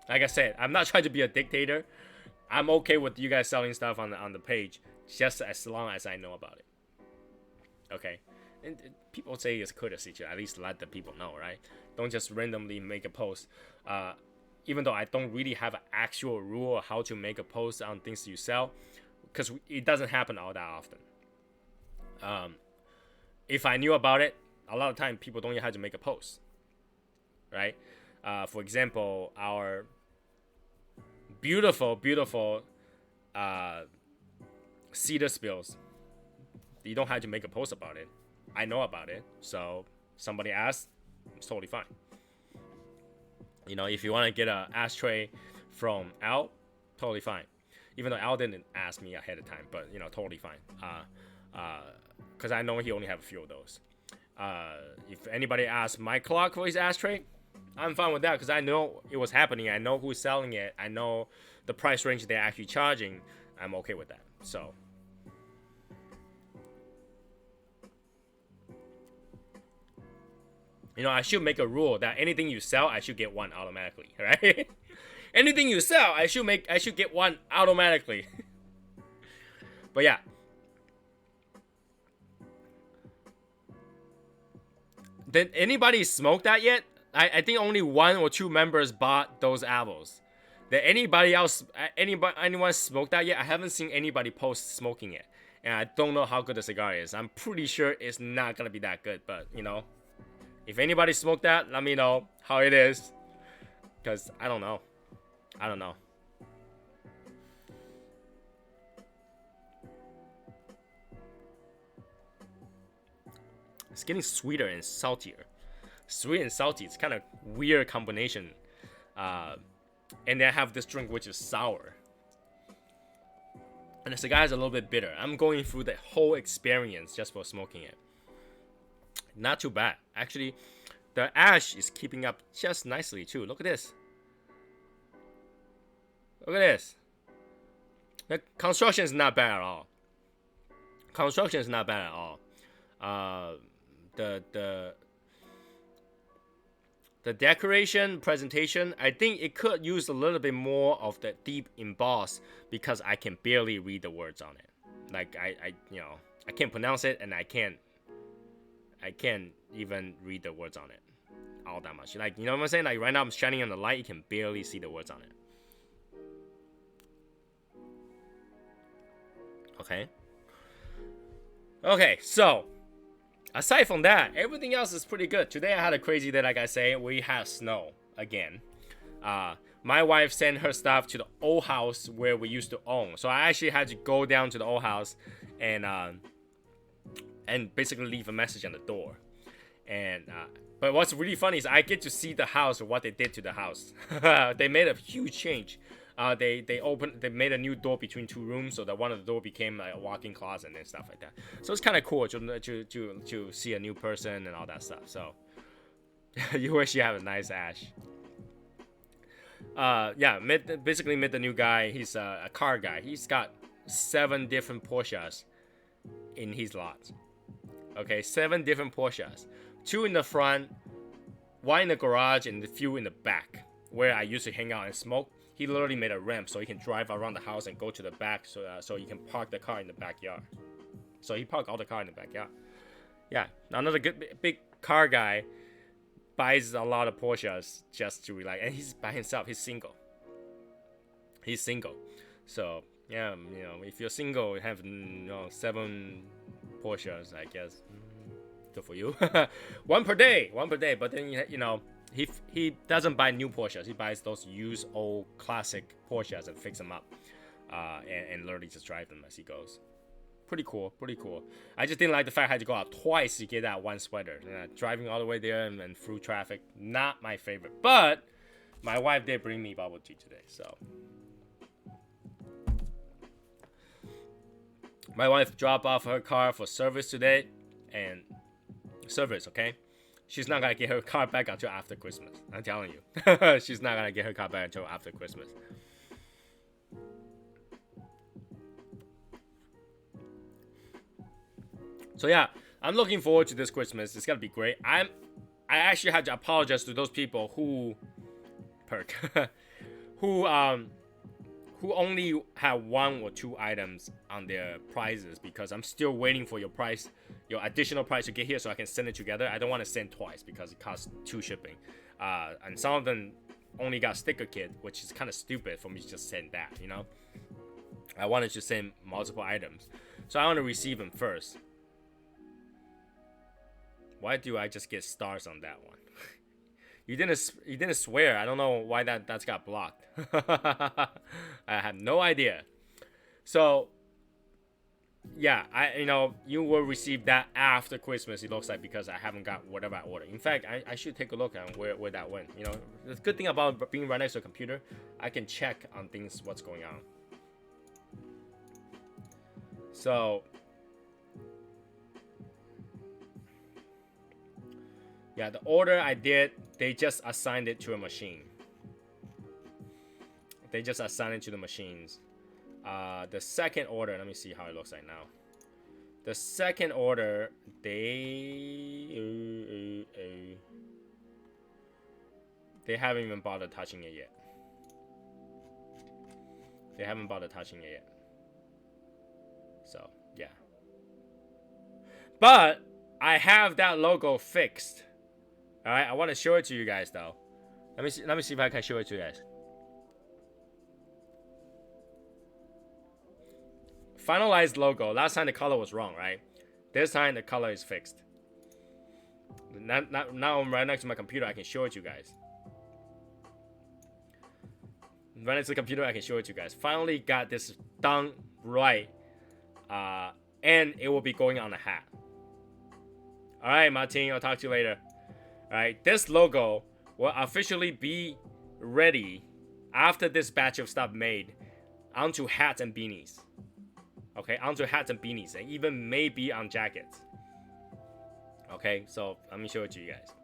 Speaker 2: Like I said, I'm not trying to be a dictator. I'm okay with you guys selling stuff on the page, just as long as I know about it. Okay, and people say it's courtesy to at least let the people know, right? Don't just randomly make a post. Even though I don't really have an actual rule of how to make a post on things you sell, because it doesn't happen all that often. If I knew about it, a lot of time people don't know how to make a post, right? For example, our beautiful cedar spills. You don't have to make a post about it. I know about it, so somebody asked, it's totally fine. You know, if you want to get an ashtray from Al, totally fine. Even though Al didn't ask me ahead of time, but you know, totally fine. Because I know he only have a few of those. If anybody asks my clock for his ashtray, I'm fine with that because I know it was happening. I know who's selling it. I know the price range they're actually charging. I'm okay with that. So, you know, I should make a rule that anything you sell, I should get 1 automatically, right? Anything you sell, I should get 1 automatically. But yeah. Did anybody smoke that yet? I think only 1 or 2 members bought those apples. Did anyone smoke that yet? I haven't seen anybody post smoking it. And I don't know how good the cigar is. I'm pretty sure it's not gonna be that good, but you know. If anybody smoked that, let me know how it is. Because I don't know. I don't know. It's getting sweeter and saltier. Sweet and salty, it's kind of weird combination. And then I have this drink which is sour. And the cigar is a little bit bitter. I'm going through the whole experience just for smoking it. Not too bad. Actually, the ash is keeping up just nicely too. Look at this. Look at this. The construction is not bad at all. Construction is not bad at all. The decoration presentation, I think it could use a little bit more of the deep emboss because I can barely read the words on it. Like I can't pronounce it and I can't even read the words on it all that much. Like, you know what I'm saying? Like right now I'm shining on the light, you can barely see the words on it. Okay, so aside from that, everything else is pretty good. Today I had a crazy day, like I say. We had snow again. My wife sent her stuff to the old house where we used to own. So I actually had to go down to the old house and basically leave a message on the door. And but what's really funny is I get to see the house or what they did to the house. They made a huge change. They made a new door between 2 rooms, so that one of the door became like a walk-in closet and stuff like that. So it's kind of cool to see a new person and all that stuff. So you wish you have a nice Ash. Yeah, basically met the new guy. He's a car guy. He's got 7 different Porsches in his lot. Okay, 7 different Porsches. 2 in the front, 1 in the garage, and a few in the back, where I used to hang out and smoke. He literally made a ramp so he can drive around the house and go to the back, so you can park the car in the backyard. So he parked all the car in the backyard. Yeah, another good big car guy buys a lot of Porsches just to relax, and he's by himself. He's single. So yeah, you know, if you're single, have 7 Porsches, I guess. Good for you. one per day. But then you know, he doesn't buy new Porsches. He buys those used old classic Porsches and fix them up, and literally just drive them as he goes. Pretty cool. I just didn't like the fact I had to go out twice to get that 1 sweater. Driving all the way there and through traffic, not my favorite. But my wife did bring me bubble tea today, so. My wife dropped off her car for service today, and service, okay? She's not gonna get her car back until after Christmas. I'm telling you. She's not gonna get her car back until after Christmas. So yeah, I'm looking forward to this Christmas. It's gonna be great. I actually had to apologize to those people who who only have 1 or 2 items on their prices, because I'm still waiting for your additional price to get here so I can send it together. I don't want to send twice because it costs 2 shipping. And some of them only got sticker kit, which is kind of stupid for me to just send that, you know? I wanted to send multiple items. So I want to receive them first. Why do I just get stars on that one? You didn't swear. I don't know why that's got blocked. I have no idea. So yeah, you will receive that after Christmas, it looks like, because I haven't got whatever I ordered. In fact, I should take a look at where that went. You know, the good thing about being right next to a computer, I can check on things, what's going on. So yeah, the order I did, they just assigned it to a machine. They just assigned it to the machines. The second order, let me see how it looks like now. The second order, they haven't even bothered touching it yet. So, yeah. But I have that logo fixed. All right, I want to show it to you guys though. Let me see if I can show it to you guys. Finalized logo. Last time the color was wrong, right? This time the color is fixed. Now I'm right next to my computer. I can show it to you guys. Right next to the computer, I can show it to you guys. Finally got this done right, and it will be going on a hat. All right, Martin. I'll talk to you later. All right, this logo will officially be ready after this batch of stuff made onto hats and beanies. Okay, onto hats and beanies, and even maybe on jackets. Okay, so let me show it to you guys.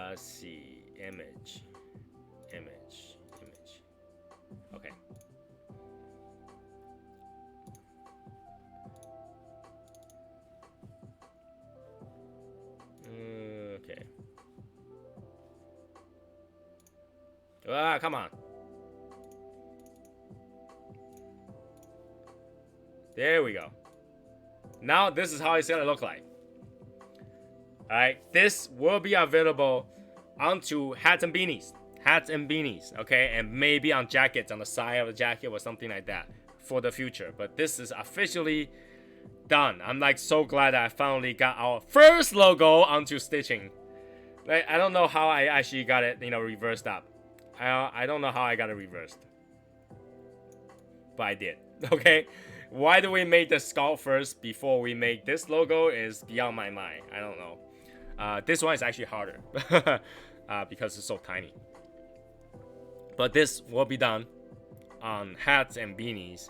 Speaker 2: Let's see, image. Okay. Okay. Ah, come on. There we go. Now this is how it's gonna look like. Alright, this will be available onto hats and beanies. Okay, and maybe on jackets, on the side of the jacket or something like that for the future. But this is officially done. I'm like so glad that I finally got our first logo onto stitching. Like, I don't know how I actually got it, reversed up. I don't know how I got it reversed, but I did. Okay, why do we make the skull first before we make this logo is beyond my mind. I don't know. This one is actually harder because it's so tiny. But this will be done. on hats and beanies.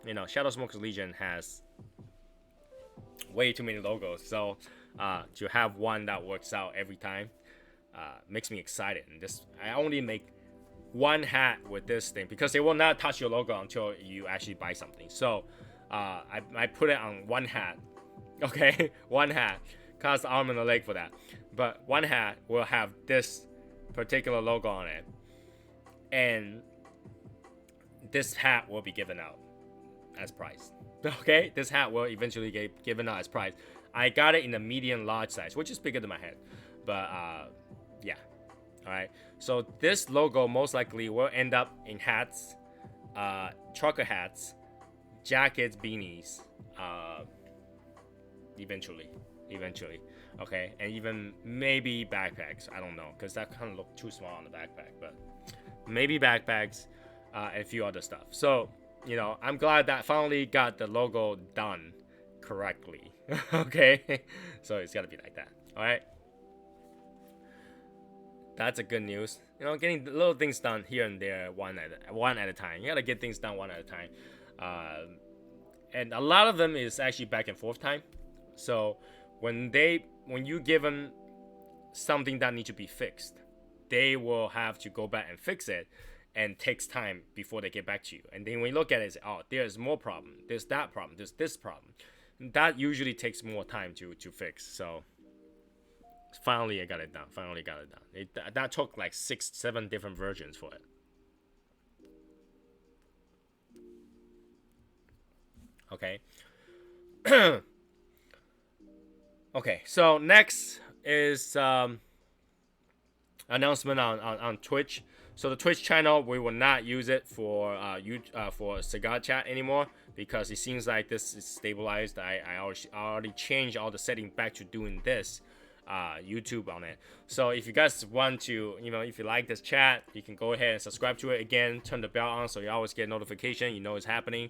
Speaker 2: You know, Shadow Smokers Legion has way too many logos, so to have one that works out every time makes me excited. And I only make one hat with this thing because they will not touch your logo until you actually buy something. So I put it on one hat, okay? One hat, cost the arm and a leg for that, but one hat will have this particular logo on it, and this hat will be given out as prize. Okay, this hat will eventually get given out as prize. I got it in the medium large size, which is bigger than my head, but yeah. All right, so this logo most likely will end up in hats, trucker hats, jackets, beanies, eventually, okay, and even maybe backpacks. I don't know, because that kind of looked too small on the backpack, but maybe backpacks, and a few other stuff. So, you know, I'm glad that I finally got the logo done correctly. Okay, so it's gotta be like that. All right, that's a good news. You know, getting little things done here and there, one at a time. You gotta get things done one at a time, and a lot of them is actually back and forth time. So when you give them something that needs to be fixed, they will have to go back and fix it, and takes time before they get back to you. And then when you look at it, say, oh, there's more problem, there's that problem, there's this problem. And that usually takes more time to fix. So finally I got it done. That took like 6-7 different versions for it. Okay. Okay, so next is announcement on Twitch. So the Twitch channel, we will not use it for for Cigar chat anymore, because it seems like this is stabilized. I already changed all the settings back to doing this YouTube on it. So if you guys want to, you know, if you like this chat, you can go ahead and subscribe to it again, turn the bell on so you always get notification, you know it's happening.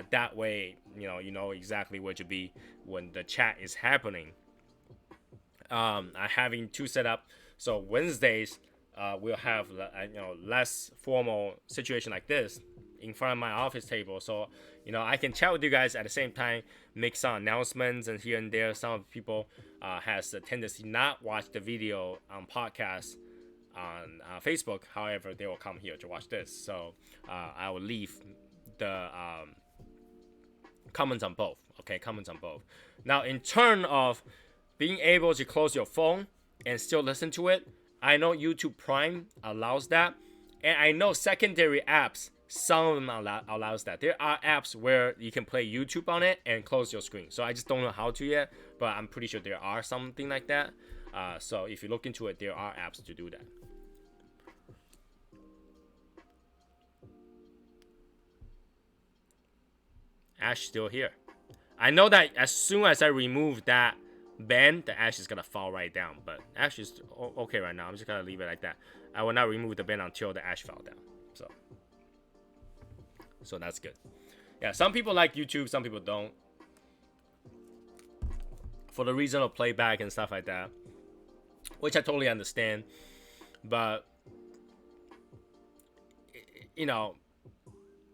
Speaker 2: That way, you know exactly where to be when the chat is happening. I'm having two set up. So Wednesdays, we'll have less formal situation like this in front of my office table, so I can chat with you guys at the same time, make some announcements, and here and there some people has a tendency not watch the video on podcast on Facebook. However, they will come here to watch this, so I will leave the comments on both. Okay, comments on both. Now, in turn of being able to close your phone and still listen to it, I know YouTube Prime allows that, and I know secondary apps, some of them allows that. There are apps where you can play YouTube on it and close your screen. So I just don't know how to yet, but I'm pretty sure there are something like that. So if you look into it, there are apps to do that. Ash still here. I know that as soon as I remove that band, the ash is gonna fall right down, but ash is okay right now. I'm just gonna leave it like that. I will not remove the band until the ash fell down. So that's good. Yeah, some people like YouTube, some people don't, for the reason of playback and stuff like that, which I totally understand. But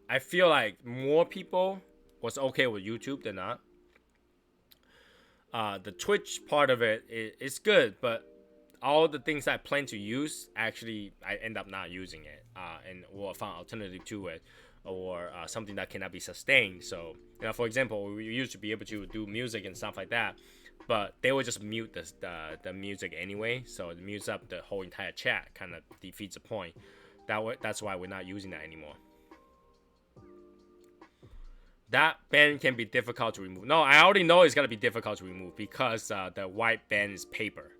Speaker 2: I feel like more people was okay with YouTube than not. The Twitch part of it is good, but all the things I plan to use, actually, I end up not using it, and or find alternative to it, or something that cannot be sustained. So, for example, we used to be able to do music and stuff like that, but they would just mute the music anyway, so it mutes up the whole entire chat, kind of defeats the point. That's why we're not using that anymore. That band can be difficult to remove. No, I already know it's gonna be difficult to remove because the white band is paper.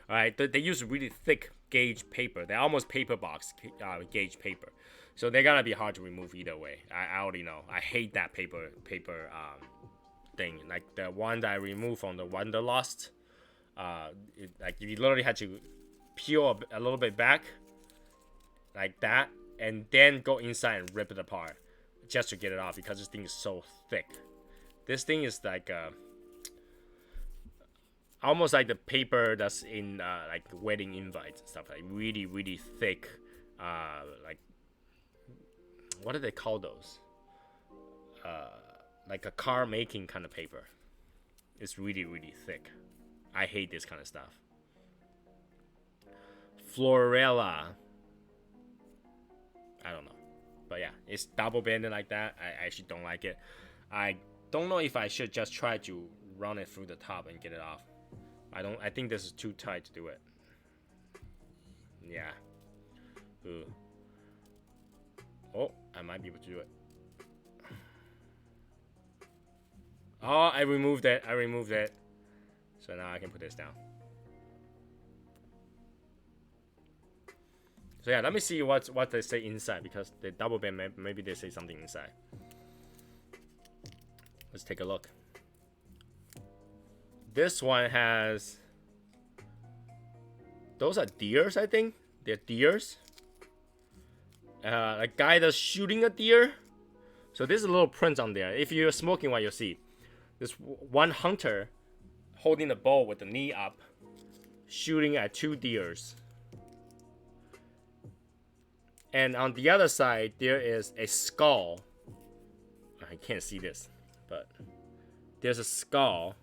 Speaker 2: All right, they use really thick gauge paper. They're almost paper box gauge paper, so they're gonna be hard to remove either way. I already know. I hate that paper thing. Like the one that I removed from the Wanderlust. Like you literally had to peel a little bit back, like that, and then go inside and rip it apart, just to get it off, because this thing is so thick. This thing is like almost like the paper that's in like wedding invites and stuff, like really really thick, like what do they call those? Like a car making kind of paper. It's really really thick. I hate this kind of stuff. Florella. I don't know, but yeah, it's double banded like that. I actually don't like it. I don't know if I should just try to run it through the top and get it off. I think this is too tight to do it. Yeah. Ooh. Oh, I might be able to do it. Oh, I removed it. I removed it. So now I can put this down. So yeah, let me see what they say inside, because the double band, maybe they say something inside. Let's take a look. This one has, those are deers, I think. They're deers. A guy that's shooting a deer. So there's a little print on there. If you're smoking one, you'll see. There's one hunter holding the bow with the knee up, shooting at 2 deers. And on the other side, there is a skull. I can't see this, but there's a skull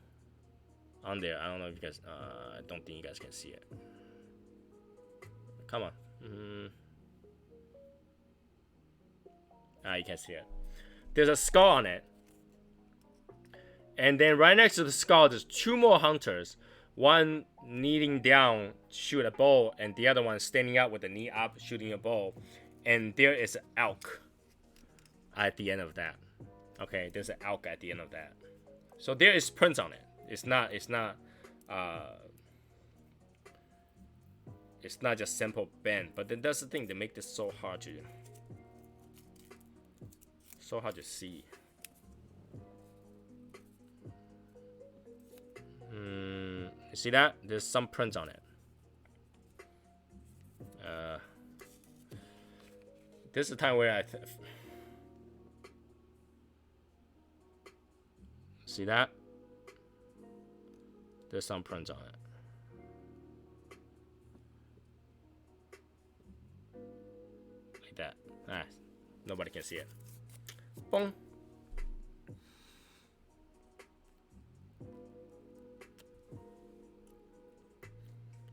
Speaker 2: on there. I don't know if you guys, I don't think you guys can see it. Come on. You can't see it. There's a skull on it. And then right next to the skull, there's 2 more hunters. One kneeling down, shoot a bow, and the other one standing up with the knee up, shooting a bow. And there is an elk at the end of that. Okay, there's an elk at the end of that. So there is prints on it. It's not just simple bend. But then that's the thing, they make this so hard to see. You see that? There's some prints on it. This is the time where see that? There's some prints on it. Like that. Nobody can see it. Boom.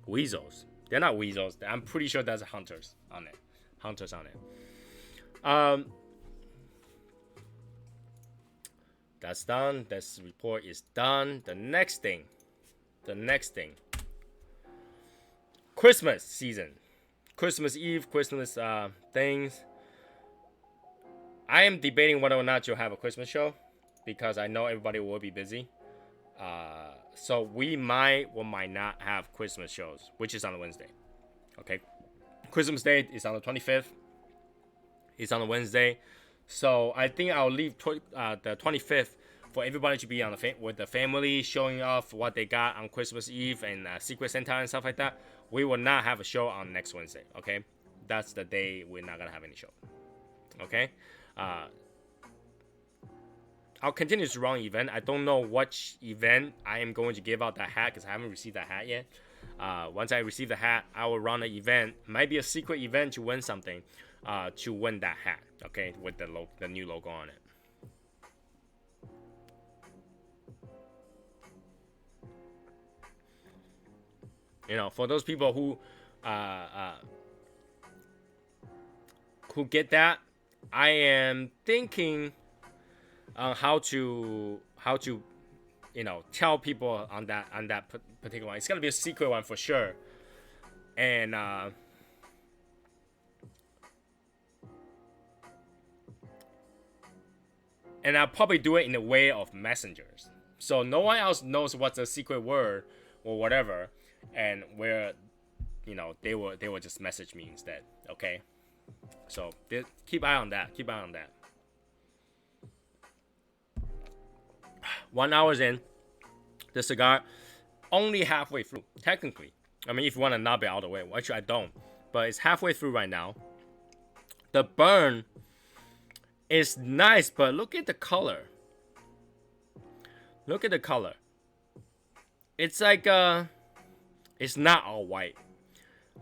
Speaker 2: Weasels. They're not weasels. I'm pretty sure that's hunters on it. Hunters on it. That's done. This report is done. The next thing. Christmas season. Christmas Eve, Christmas things. I am debating whether or not you'll have a Christmas show, because I know everybody will be busy. So we might or might not have Christmas shows, which is on a Wednesday. Okay, Christmas Day is on the 25th. It's on a Wednesday, so I think I'll leave the 25th for everybody to be on with the family, showing off what they got on Christmas Eve and Secret Santa and stuff like that. We will not have a show on next Wednesday. Okay, that's the day we're not gonna have any show. Okay. I'll continue to run event. I don't know which event I am going to give out that hat, because I haven't received that hat yet. Once I receive the hat, I will run an event. Might be a secret event to win something, to win that hat. Okay, with the new logo on it. You know, for those people who get that, I am thinking on how to tell people on that particular one. It's gonna be a secret one for sure, and I'll probably do it in the way of messengers, so no one else knows what's a secret word or whatever, and where they will just message me instead. Okay, so keep eye on that. 1 hour in, the cigar only halfway through, technically. I mean, if you want to knob it all the way. Well, actually, I don't. But it's halfway through right now. The burn is nice, but look at the color. It's like it's not all white.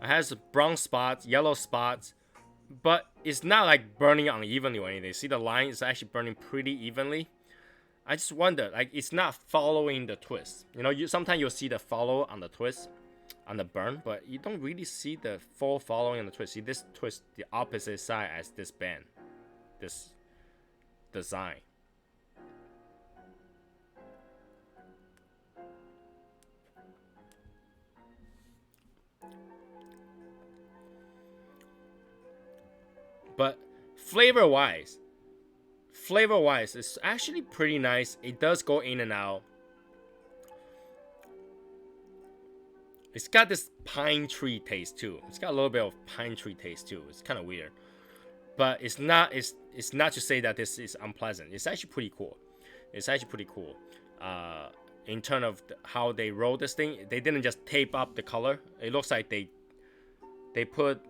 Speaker 2: It has brown spots, yellow spots, but it's not like burning unevenly or anything. See the line is actually burning pretty evenly. I just wonder, like, it's not following the twist. You know, sometimes you'll see the follow on the twist, on the burn, but you don't really see the full following on the twist. See this twist the opposite side as this band, this design. But flavor-wise, it's actually pretty nice. It does go in and out. It's got this pine tree taste too. It's got a little bit of pine tree taste too. It's kind of weird, but it's not. It's not to say that this is unpleasant. It's actually pretty cool. It's actually pretty cool. In terms of how they roll this thing, they didn't just tape up the color. It looks like they put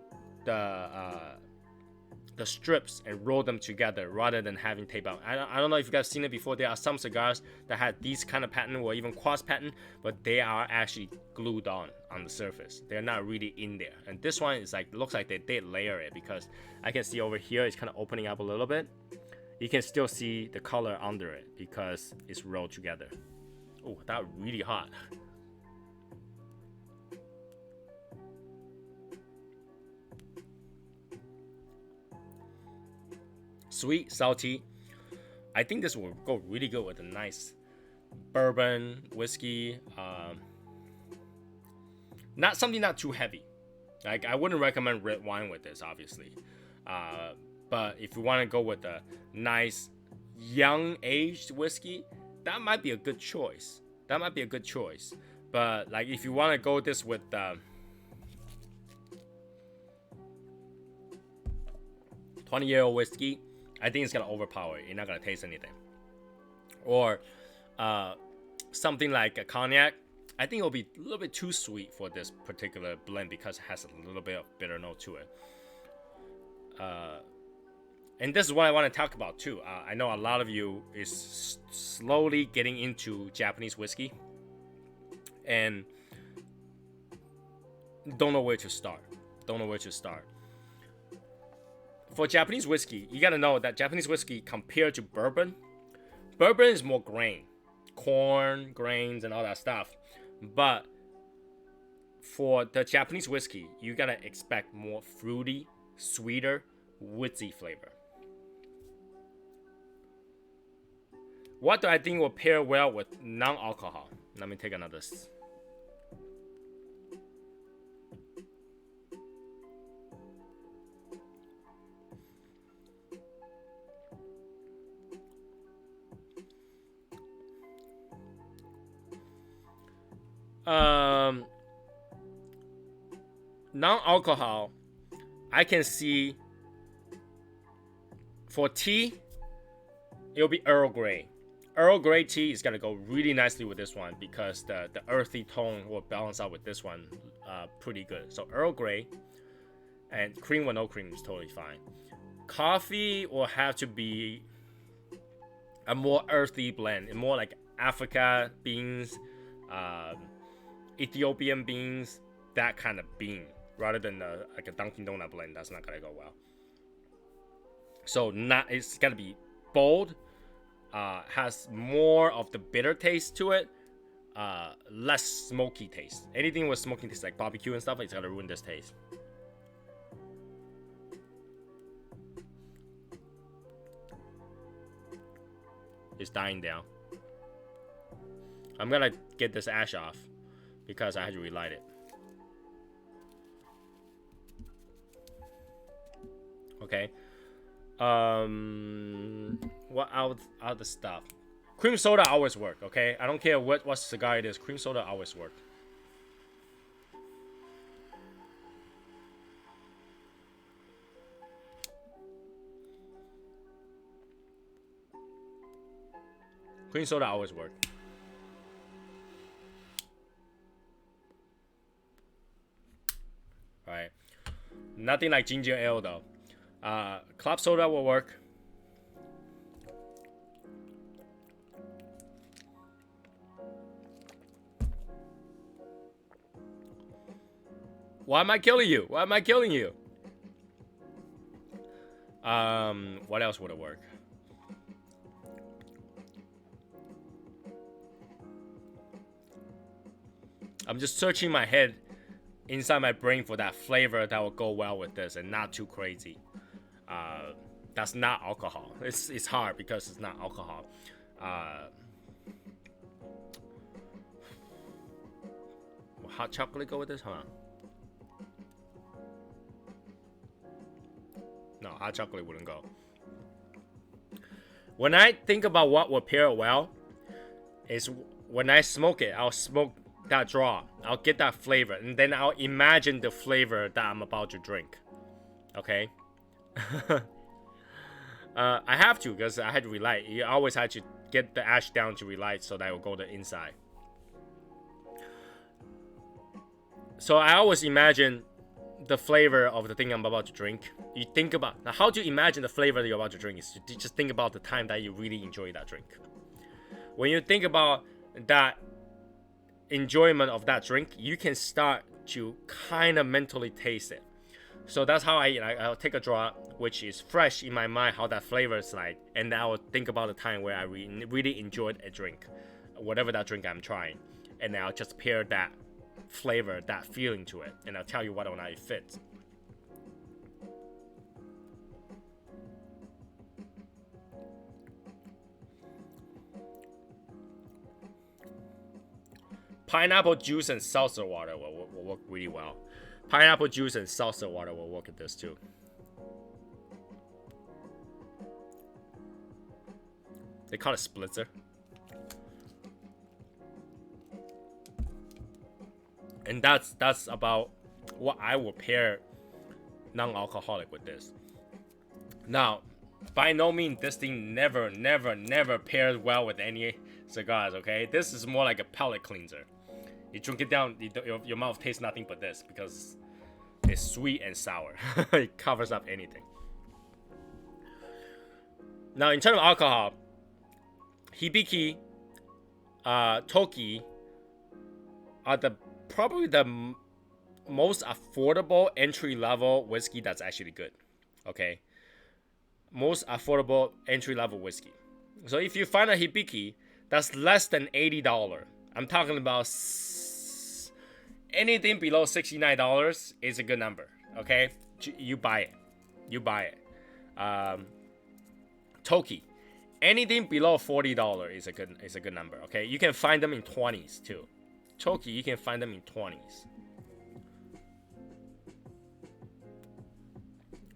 Speaker 2: the strips and roll them together rather than having tape out. I don't know if you guys seen it before. There are some cigars that had these kind of pattern or even cross pattern, but they are actually glued on the surface. They're not really in there. And this one is like, looks like they did layer it, because I can see over here it's kind of opening up a little bit. You can still see the color under it because it's rolled together. Oh, that really hot. Sweet, salty. I think this will go really good with a nice bourbon, whiskey. Not something not too heavy. Like, I wouldn't recommend red wine with this, obviously. But if you want to go with a nice young aged whiskey, that might be a good choice. But like, if you want to go this with 20-year-old whiskey, I think it's gonna overpower it. You're not gonna taste anything. Or something like a cognac, I think it'll be a little bit too sweet for this particular blend because it has a little bit of bitter note to it. And this is what I want to talk about too. I know a lot of you is slowly getting into Japanese whiskey and don't know where to start. For Japanese whiskey, you gotta know that Japanese whiskey compared to bourbon is more grain, corn, grains, and all that stuff. But for the Japanese whiskey, you gotta expect more fruity, sweeter, woodsy flavor. What do I think will pair well with non-alcohol? Let me take another. Non-alcohol, I can see for tea, it'll be Earl Grey. Earl Grey tea is gonna go really nicely with this one because the earthy tone will balance out with this one pretty good. So Earl Grey, and cream with no cream is totally fine. Coffee will have to be a more earthy blend, and more like Africa beans, Ethiopian beans, that kind of bean, rather than like a Dunkin' Donut blend. That's not gonna go well. So it's gotta be bold, has more of the bitter taste to it, less smoky taste. Anything with smoky taste like barbecue and stuff, it's gonna ruin this taste. It's dying down. I'm gonna get this ash off because I had to relight it. Okay. What other stuff? Cream soda always work. Okay, I don't care what cigar it is. Cream soda always work. Cream soda always work. Alright. Nothing like ginger ale though. Club soda will work. Why am I killing you? Why am I killing you? What else would it work? I'm just searching my head inside my brain for that flavor that will go well with this and not too crazy. That's not alcohol. It's hard because it's not alcohol. Will hot chocolate go with this? Huh? No, hot chocolate wouldn't go. When I think about what would pair well, is when I smoke it, I'll smoke that draw. I'll get that flavor, and then I'll imagine the flavor that I'm about to drink. Okay? I have to, because I had to relight. You always had to get the ash down to relight so that it will go to the inside. So I always imagine the flavor of the thing I'm about to drink. You think about, now how do you imagine the flavor that you're about to drink is to just think about the time that you really enjoy that drink. When you think about that enjoyment of that drink, you can start to kind of mentally taste it. So that's how I'll take a draw which is fresh in my mind, how that flavor is like, and I will think about the time where I really enjoyed a drink, whatever that drink I'm trying, and then I'll just pair that flavor, that feeling to it, and I'll tell you whether or not it fits. Pineapple juice and seltzer water will work really well. Pineapple juice and seltzer water will work with this too. They call it splitzer. And that's about what I will pair non-alcoholic with this. Now, by no means this thing never pairs well with any cigars, okay? This is more like a palate cleanser. You drink it down, your mouth tastes nothing but this because it's sweet and sour. It covers up anything. Now, in terms of alcohol, Hibiki, Toki are probably the most affordable entry-level whiskey that's actually good. Okay, most affordable entry-level whiskey. So if you find a Hibiki that's less than $80, I'm talking about anything below $69 is a good number. Okay, you buy it. You buy it. Toki, anything below $40 is a good number. Okay, you can find them in 20s too. Toki, you can find them in 20s.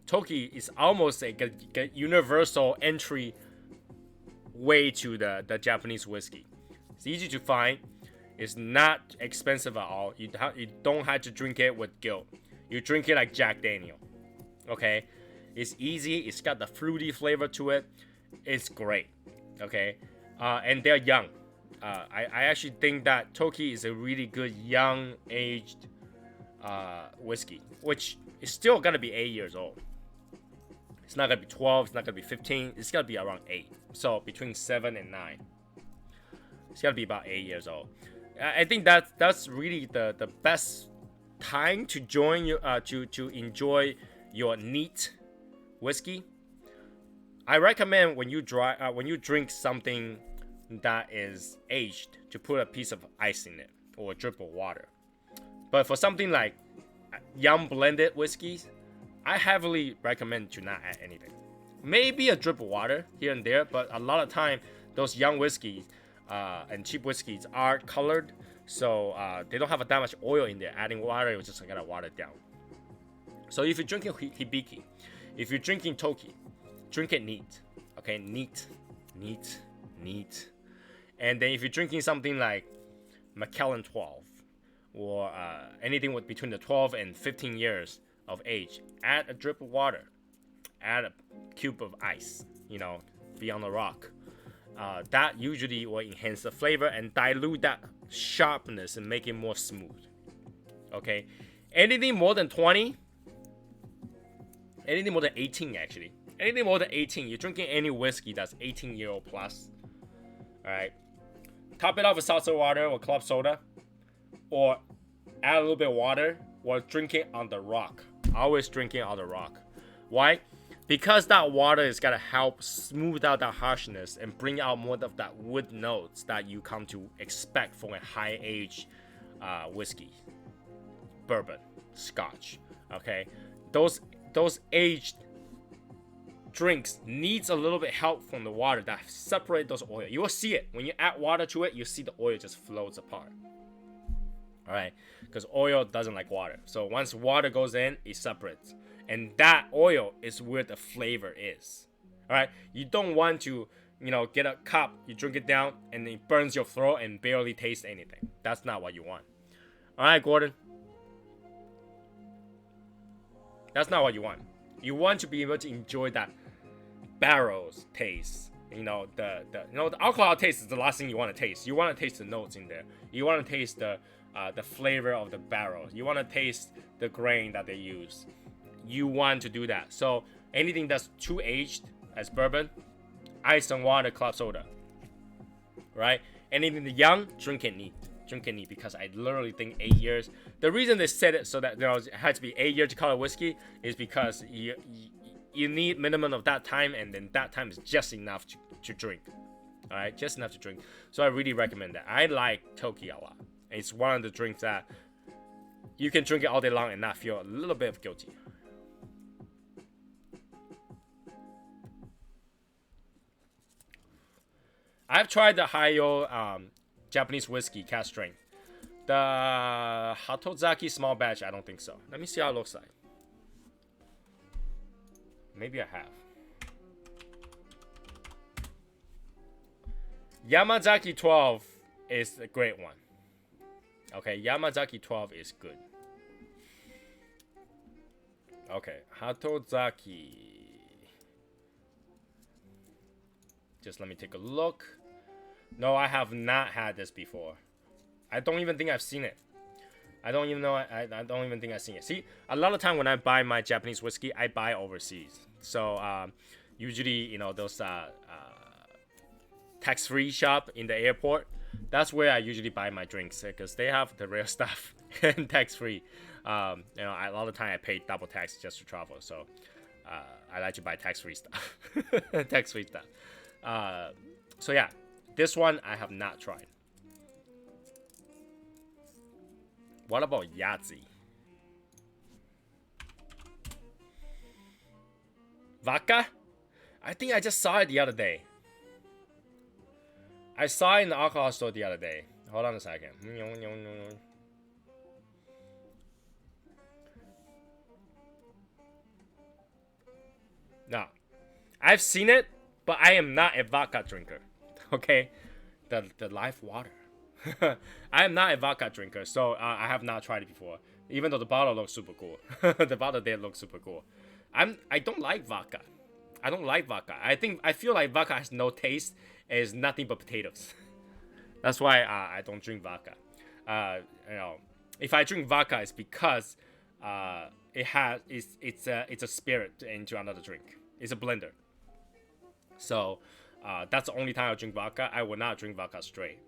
Speaker 2: Toki is almost like a universal entry way to the Japanese whiskey. It's easy to find. It's not expensive at all. You don't have to drink it with guilt. You drink it like Jack Daniel. Okay? It's easy. It's got the fruity flavor to it. It's great. Okay? And they're young. I actually think that Toki is a really good young aged whiskey, which is still gonna be 8 years old. It's not gonna be 12. It's not gonna be 15. It's gonna be around 8. So between 7 and 9. It's gonna be about 8 years old. I think that's really the best time to join you to enjoy your neat whiskey. I recommend when you drink something that is aged to put a piece of ice in it or a drip of water. But for something like young blended whiskeys, I heavily recommend to not add anything. Maybe a drip of water here and there, but a lot of time those young whiskeys and cheap whiskeys are colored, so they don't have that much oil in there. Adding water, it was just gonna water it down. So if you're drinking Hibiki, if you're drinking Toki, drink it neat. Okay, neat. And then if you're drinking something like Macallan 12 or anything with between the 12 and 15 years of age, add a drip of water, add a cube of ice, be on the rock. That usually will enhance the flavor and dilute that sharpness and make it more smooth. Okay, anything more than 20, anything more than 18 actually. Anything more than 18, you're drinking any whiskey that's 18-year-old plus. Alright. Top it off with seltzer water or club soda. Or add a little bit of water or drinking on the rock. Always drinking on the rock. Why? Because that water is gonna help smooth out that harshness and bring out more of that wood notes that you come to expect from a high-aged whiskey, bourbon, scotch. Okay, those aged drinks needs a little bit help from the water that separate those oil. You will see it when you add water to it. You see the oil just floats apart. All right, because oil doesn't like water. So once water goes in, it separates, and that oil is where the flavor is. All right, you don't want to, get a cup, you drink it down, and it burns your throat and barely taste anything. That's not what you want. All right, Gordon. That's not what you want. You want to be able to enjoy that barrels taste. The alcohol taste is the last thing you want to taste. You want to taste the notes in there. You want to taste the flavor of the barrel. You want to taste the grain that they use. You want to do that. So anything that's too aged as bourbon, ice and water, club soda. Right? Anything young, drink it neat. Drink it neat, because I literally think 8 years. The reason they said it so that it had to be 8 years to call it whiskey is because you need minimum of that time, and then that time is just enough to drink. All right, just enough to drink. So I really recommend that. I like Toki a lot. It's one of the drinks that you can drink it all day long and not feel a little bit of guilty. I've tried the Hayo Japanese whiskey cast strength. The Hatozaki small batch, I don't think so. Let me see how it looks like. Maybe I have. Yamazaki 12 is a great one. Okay, Yamazaki 12 is good. Okay, Hatozaki. Just let me take a look. No, I have not had this before. I don't even think I've seen it. I don't even know. I don't even think I've seen it. See, a lot of time when I buy my Japanese whiskey, I buy overseas. So usually, those tax-free shop in the airport. That's where I usually buy my drinks, because they have the rare stuff and tax-free. A lot of time I pay double tax just to travel. So I like to buy tax-free stuff. Tax-free stuff. So yeah, this one I have not tried. What about Yahtzee? Vodka? I think I just saw it the other day. I saw it in the alcohol store the other day. Hold on a second. No. I've seen it, but I am not a vodka drinker. Okay? The live water. I am not a vodka drinker, so I have not tried it before. Even though the bottle looks super cool. The bottle did look super cool. I don't like vodka. I don't like vodka. I feel like vodka has no taste. It's nothing but potatoes. That's why I don't drink vodka. If I drink vodka, it's because it's a spirit into another drink. It's a blender. So that's the only time I drink vodka. I would not drink vodka straight.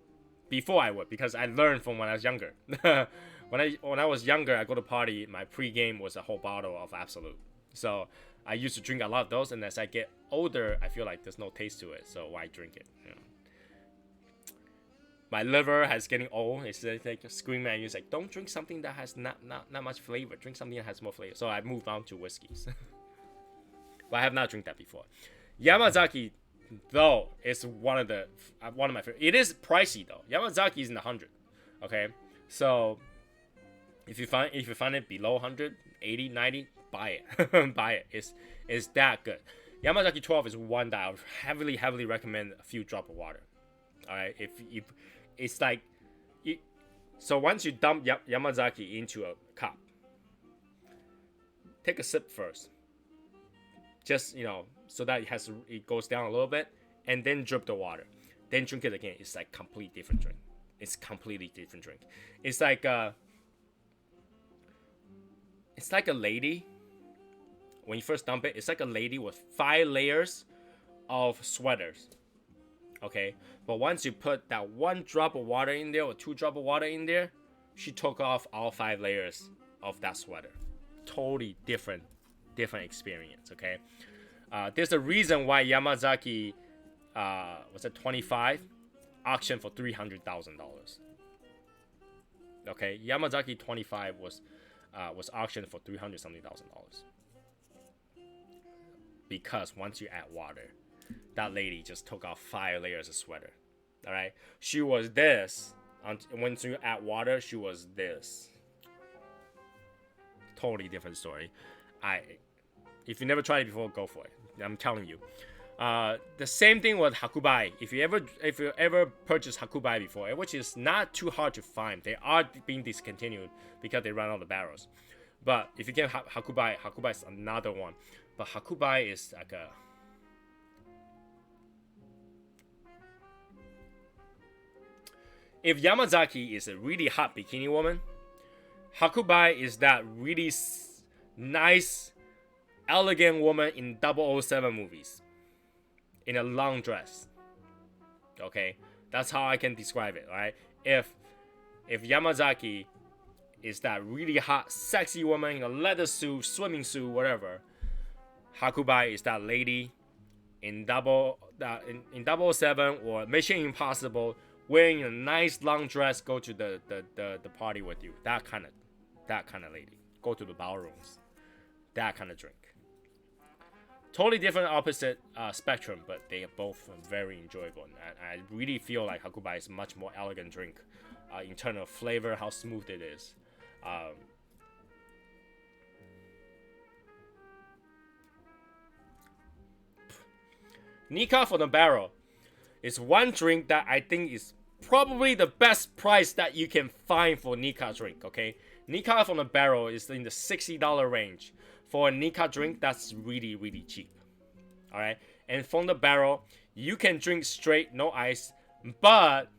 Speaker 2: Before I would, because I learned from when I was younger. when I was younger, I go to party. My pre-game was a whole bottle of Absolute. So I used to drink a lot of those, and as I get older, I feel like there's no taste to it. So why drink it? My liver has getting old. It's like screaming at you. It's like, don't drink something that has not much flavor. Drink something that has more flavor. So I moved on to whiskeys. But I have not drank that before. Yamazaki, though, is one of my favorite. It is pricey though. Yamazaki is in the 100. Okay, so if you find it below 100, 80, 90, buy it. Buy it. It's that good. Yamazaki 12 is one that I would heavily recommend a few drops of water. All right, it's like, so once you dump Yamazaki into a cup, take a sip first. Just so that it goes down a little bit, and then drip the water, then drink it again. It's like complete different drink. It's completely different drink. It's like a lady. When you first dump it, it's like a lady with 5 layers of sweaters. Okay, but once you put that 1 drop of water in there or 2 drop of water in there, she took off all 5 layers of that sweater. Totally different experience. Okay, there's a reason why Yamazaki was at 25 auction for $300,000. Okay, Yamazaki 25 was auctioned for $300 something thousand. Because once you add water, that lady just took off 5 layers of sweater. All right, she was this. Once you add water, she was this. Totally different story. If you never tried it before, go for it. I'm telling you. The same thing with Hakubai. If you ever purchased Hakubai before, which is not too hard to find, they are being discontinued because they ran out of barrels. But if you get Hakubai, Hakubai is another one. But Hakubai is like a... If Yamazaki is a really hot bikini woman, Hakubai is that really nice, elegant woman in 007 movies. In a long dress. Okay? That's how I can describe it, right? If Yamazaki is that really hot, sexy woman in a leather suit, swimming suit, whatever, Hakubai is that lady in 007 or Mission Impossible, wearing a nice long dress, go to the party with you. That kind of lady. Go to the ballrooms. That kind of drink. Totally different opposite spectrum, but they are both very enjoyable. And I really feel like Hakubai is a much more elegant drink in terms of flavor, how smooth it is. Nikka from the barrel is one drink that I think is probably the best price that you can find for Nikka drink, okay? Nikka from the barrel is in the $60 range. For a Nikka drink, that's really, really cheap. Alright? And from the barrel, you can drink straight, no ice. But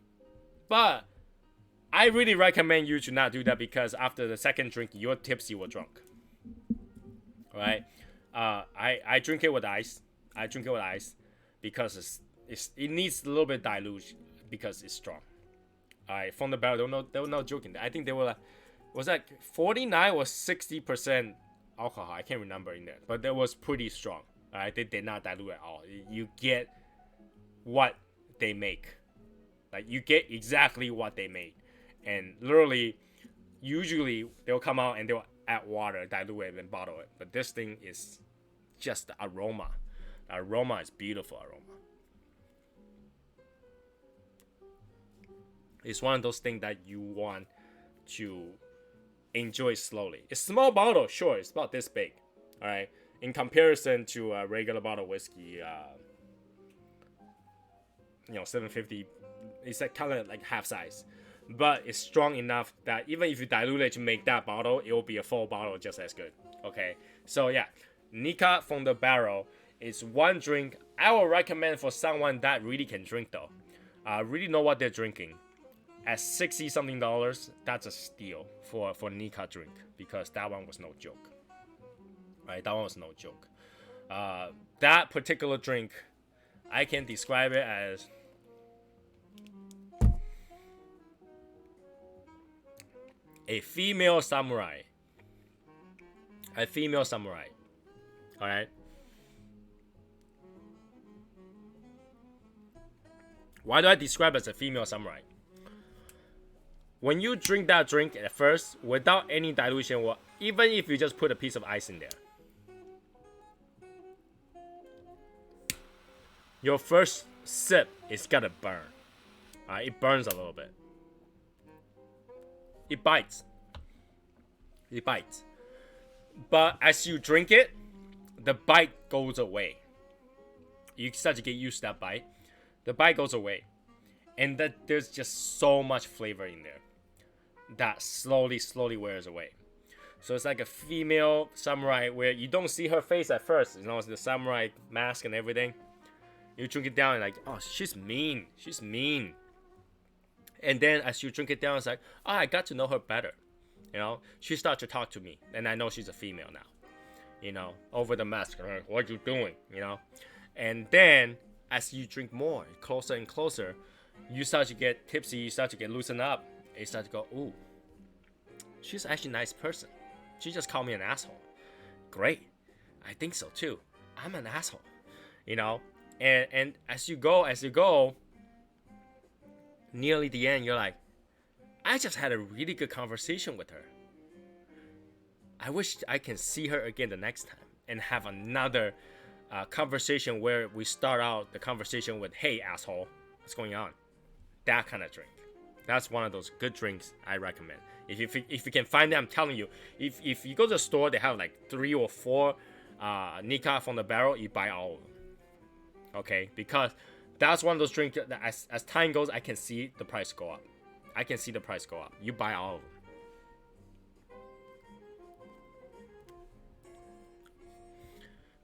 Speaker 2: I really recommend you to not do that because after the second drink, you're tipsy or drunk. Alright? I drink it with ice. Because it needs a little bit dilution because it's strong. Alright, from the barrel, they were not joking. I think they were like, was like 49 or 60% alcohol. I can't remember in there, but that was pretty strong. Alright, they did not dilute at all. You get what they make. Like, you get exactly what they made. And literally, usually, they'll come out and they'll add water, dilute it, and bottle it. But this thing is just the aroma. The aroma is beautiful aroma. It's one of those things that you want to enjoy slowly. It's a small bottle, sure. It's about this big. Alright? In comparison to a regular bottle of whiskey, 750, it's like kind of like half size. But it's strong enough that even if you dilute it to make that bottle, it will be a full bottle just as good. Okay? So yeah, Nikka from the barrel is one drink I would recommend for someone that really can drink though. Really know what they're drinking. At $60 something, that's a steal for Nikka drink because that one was no joke. Right, that one was no joke. That particular drink, I can describe it as a female samurai. A female samurai. Alright? Why do I describe it as a female samurai? When you drink that drink at first, without any dilution, or even if you just put a piece of ice in there, your first sip is gonna burn. It burns a little bit. It bites. It bites. But as you drink it, the bite goes away. You start to get used to that bite. The bite goes away. And that there's just so much flavor in there that slowly wears away. So it's like a female samurai where you don't see her face at first. You know, it's the samurai mask and everything. You drink it down and like, oh, she's mean. She's mean. And then as you drink it down, it's like, oh, I got to know her better. You know, she starts to talk to me. And I know she's a female now. You know, over the mask. Like, what you doing? You know? And then as you drink more, closer and closer, you start to get tipsy. You start to get loosened up. You start to go, ooh, she's actually a nice person. She just called me an asshole. Great. I think so too. I'm an asshole. You know? And as you go, nearly the end, you're like, I just had a really good conversation with her. I wish I can see her again the next time and have another conversation where we start out the conversation with, hey, asshole, what's going on? That kind of drink. That's one of those good drinks I recommend. If you can find it, I'm telling you, if you go to the store, they have like 3 or 4 Nika from the barrel, you buy all of them. Okay? Because that's one of those drinks that as time goes, I can see the price go up. I can see the price go up. You buy all of them.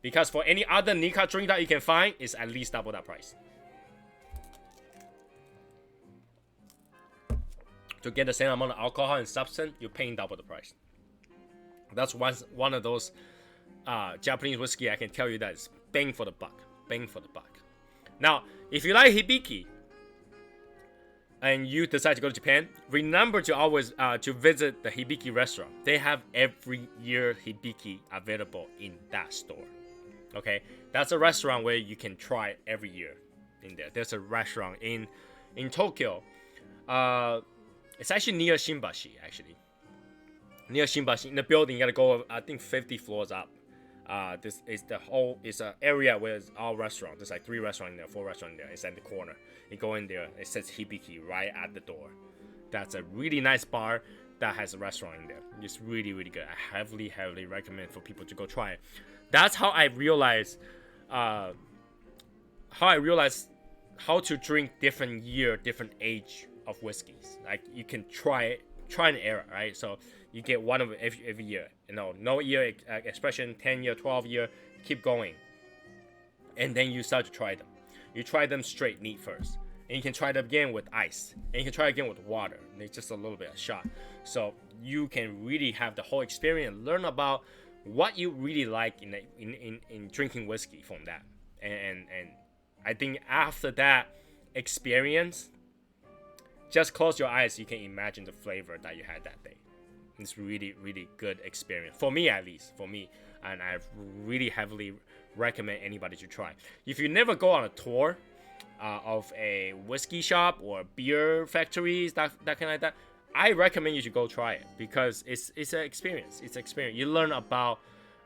Speaker 2: Because for any other Nika drink that you can find, it's at least double that price. To get the same amount of alcohol and substance, you're paying double the price. That's one of those Japanese whiskey I can tell you that is bang for the buck. Bang for the buck. Now, if you like hibiki and you decide to go to Japan, remember to always to visit the hibiki restaurant. They have every year hibiki available in that store. Okay, that's a restaurant where you can try every year in there. There's a restaurant in Tokyo. It's actually near Shimbashi, actually. Near Shimbashi. In the building, you gotta go, I think, 50 floors up. This is it's an area where it's all restaurants. There's like 3 restaurants in there, 4 restaurants in there. It's at the corner. You go in there, it says Hibiki right at the door. That's a really nice bar that has a restaurant in there. It's really, really good. I heavily recommend for people to go try it. That's how I realized how to drink different year, different age of whiskeys. Like you can try and error, right? So you get one of it every year. You know, no year expression, 10 year, 12 year, keep going. And then you start to try them. You try them straight neat first. And you can try them again with ice. And you can try again with water. And it's just a little bit of shot. So you can really have the whole experience, learn about what you really like in drinking whiskey from that. And I think after that experience, just close your eyes, you can imagine the flavor that you had that day. It's really, really good experience. For me, at least. For me. And I really heavily recommend anybody to try. If you never go on a tour of a whiskey shop or beer factories, that kind of like that, I recommend you to go try it. Because it's an experience. It's an experience. You learn about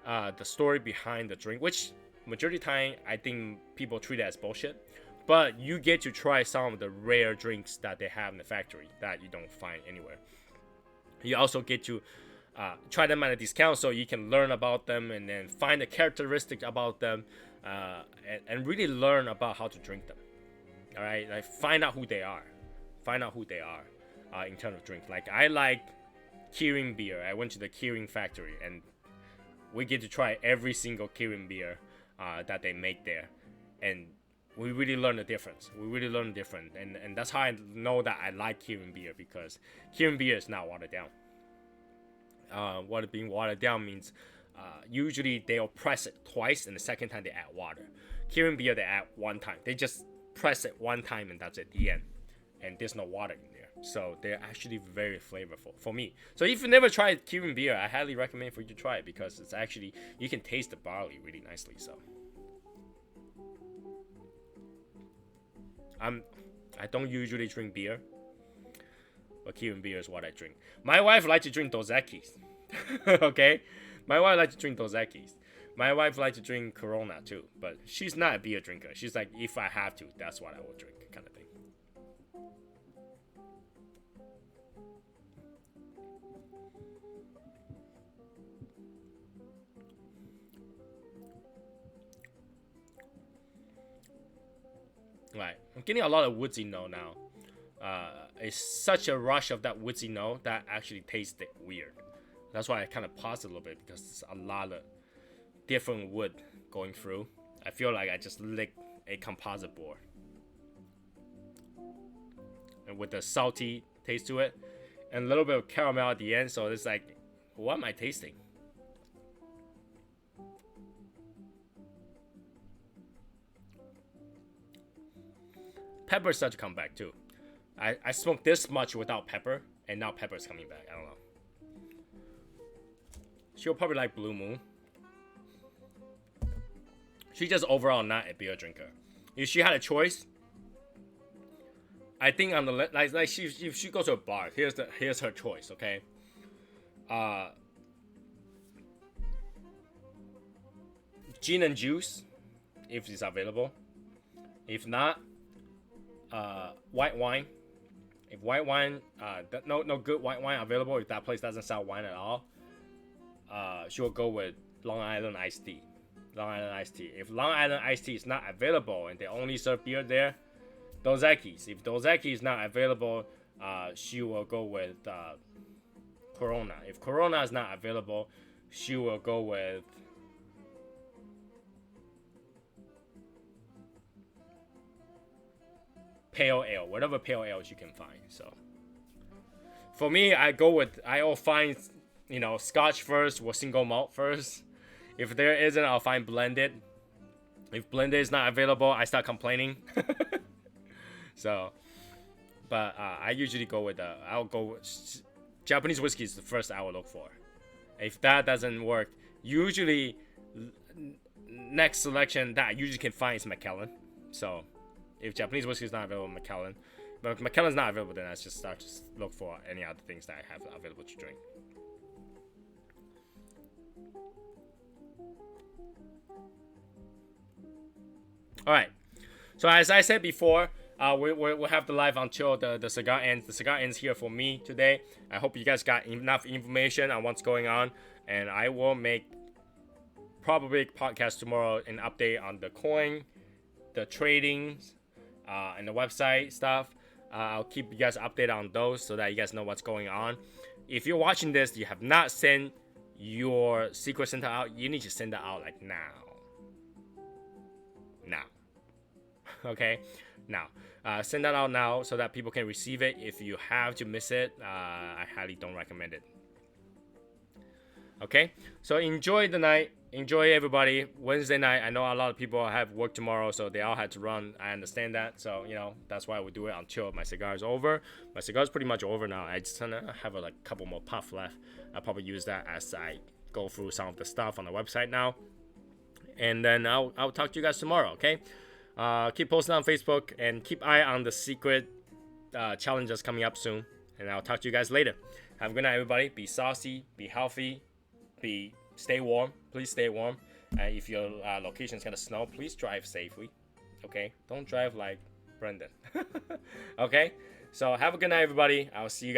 Speaker 2: the story behind the drink. Which, majority of the time, I think people treat it as bullshit. But you get to try some of the rare drinks that they have in the factory that you don't find anywhere. You also get to try them at a discount so you can learn about them and then find the characteristics about them and really learn about how to drink them. All right, like find out who they are. Find out who they are in terms of drink. Like I like Kirin beer. I went to the Kirin factory and we get to try every single Kirin beer that they make there. And we really learn the difference. And that's how I know that I like Kirin beer, because Kirin beer is not watered down. What being watered down means usually they'll press it twice, and the second time they add water. Kirin beer, they add one time. They just press it one time and that's it, the end. And there's no water in there. So they're actually very flavorful for me. So if you never tried Kirin beer, I highly recommend for you to try it, because it's actually, you can taste the barley really nicely. So I don't usually drink beer, but Kirin beer is what I drink. My wife likes to drink Dos Equis. Okay? My wife likes to drink Dos Equis. My wife likes to drink Corona too, but she's not a beer drinker. She's like, if I have to, that's what I will drink, kind of thing. Right, I'm getting a lot of woodsy note now. It's such a rush of that woodsy note that actually tasted weird. That's why I kind of paused a little bit, because there's a lot of different wood going through. I feel like I just licked a composite board. And with the salty taste to it, and a little bit of caramel at the end, so it's like, what am I tasting? Pepper starts to come back too. I smoked this much without pepper, and now pepper is coming back. I don't know. She'll probably like Blue Moon. She's just overall not a beer drinker. If she had a choice, I think on the like if she goes to a bar, here's her choice. Okay. Gin and juice, if it's available. If not, white wine. If white wine, no good white wine available. If that place doesn't sell wine at all, she'll go with Long Island iced tea. Long Island iced tea. If Long Island iced tea is not available and they only serve beer there, Dos Equis. If Dos Equis is not available, she will go with Corona. If Corona is not available, she will go with pale ale, whatever pale ale you can find. So for me, I'll find, Scotch first or single malt first. If there isn't, I'll find blended. If blended is not available, I start complaining. So, but I usually go with I'll go with Japanese whiskey is the first I will look for. If that doesn't work, usually next selection that I usually can find is Macallan. So if Japanese whiskey is not available, Macallan. But if Macallan's not available, then I just start to look for any other things that I have available to drink. All right. So as I said before, we'll have the live until the cigar ends. The cigar ends here for me today. I hope you guys got enough information on what's going on, and I will make probably a podcast tomorrow, an update on the coin, the trading, and the website stuff. I'll keep you guys updated on those so that you guys know what's going on. If you're watching this, you have not sent your secret Santa out, you need to send that out like now. Okay, now send that out now so that people can receive it. If you have to miss it, I highly don't recommend it. Okay, so enjoy the night, enjoy everybody. Wednesday night, I know a lot of people have work tomorrow, so they all had to run. I understand that, so that's why we do it until my cigar is over. My cigar is pretty much over now. I just have a couple more puff left. I'll probably use that as I go through some of the stuff on the website now, and then I'll talk to you guys tomorrow. Okay. Keep posting on Facebook and keep eye on the secret challenges coming up soon. And I'll talk to you guys later. Have a good night, everybody. Be saucy, be healthy, stay warm. Please stay warm. If your location is gonna snow, please drive safely. Okay, don't drive like Brendan. Okay, so have a good night, everybody. I'll see you guys.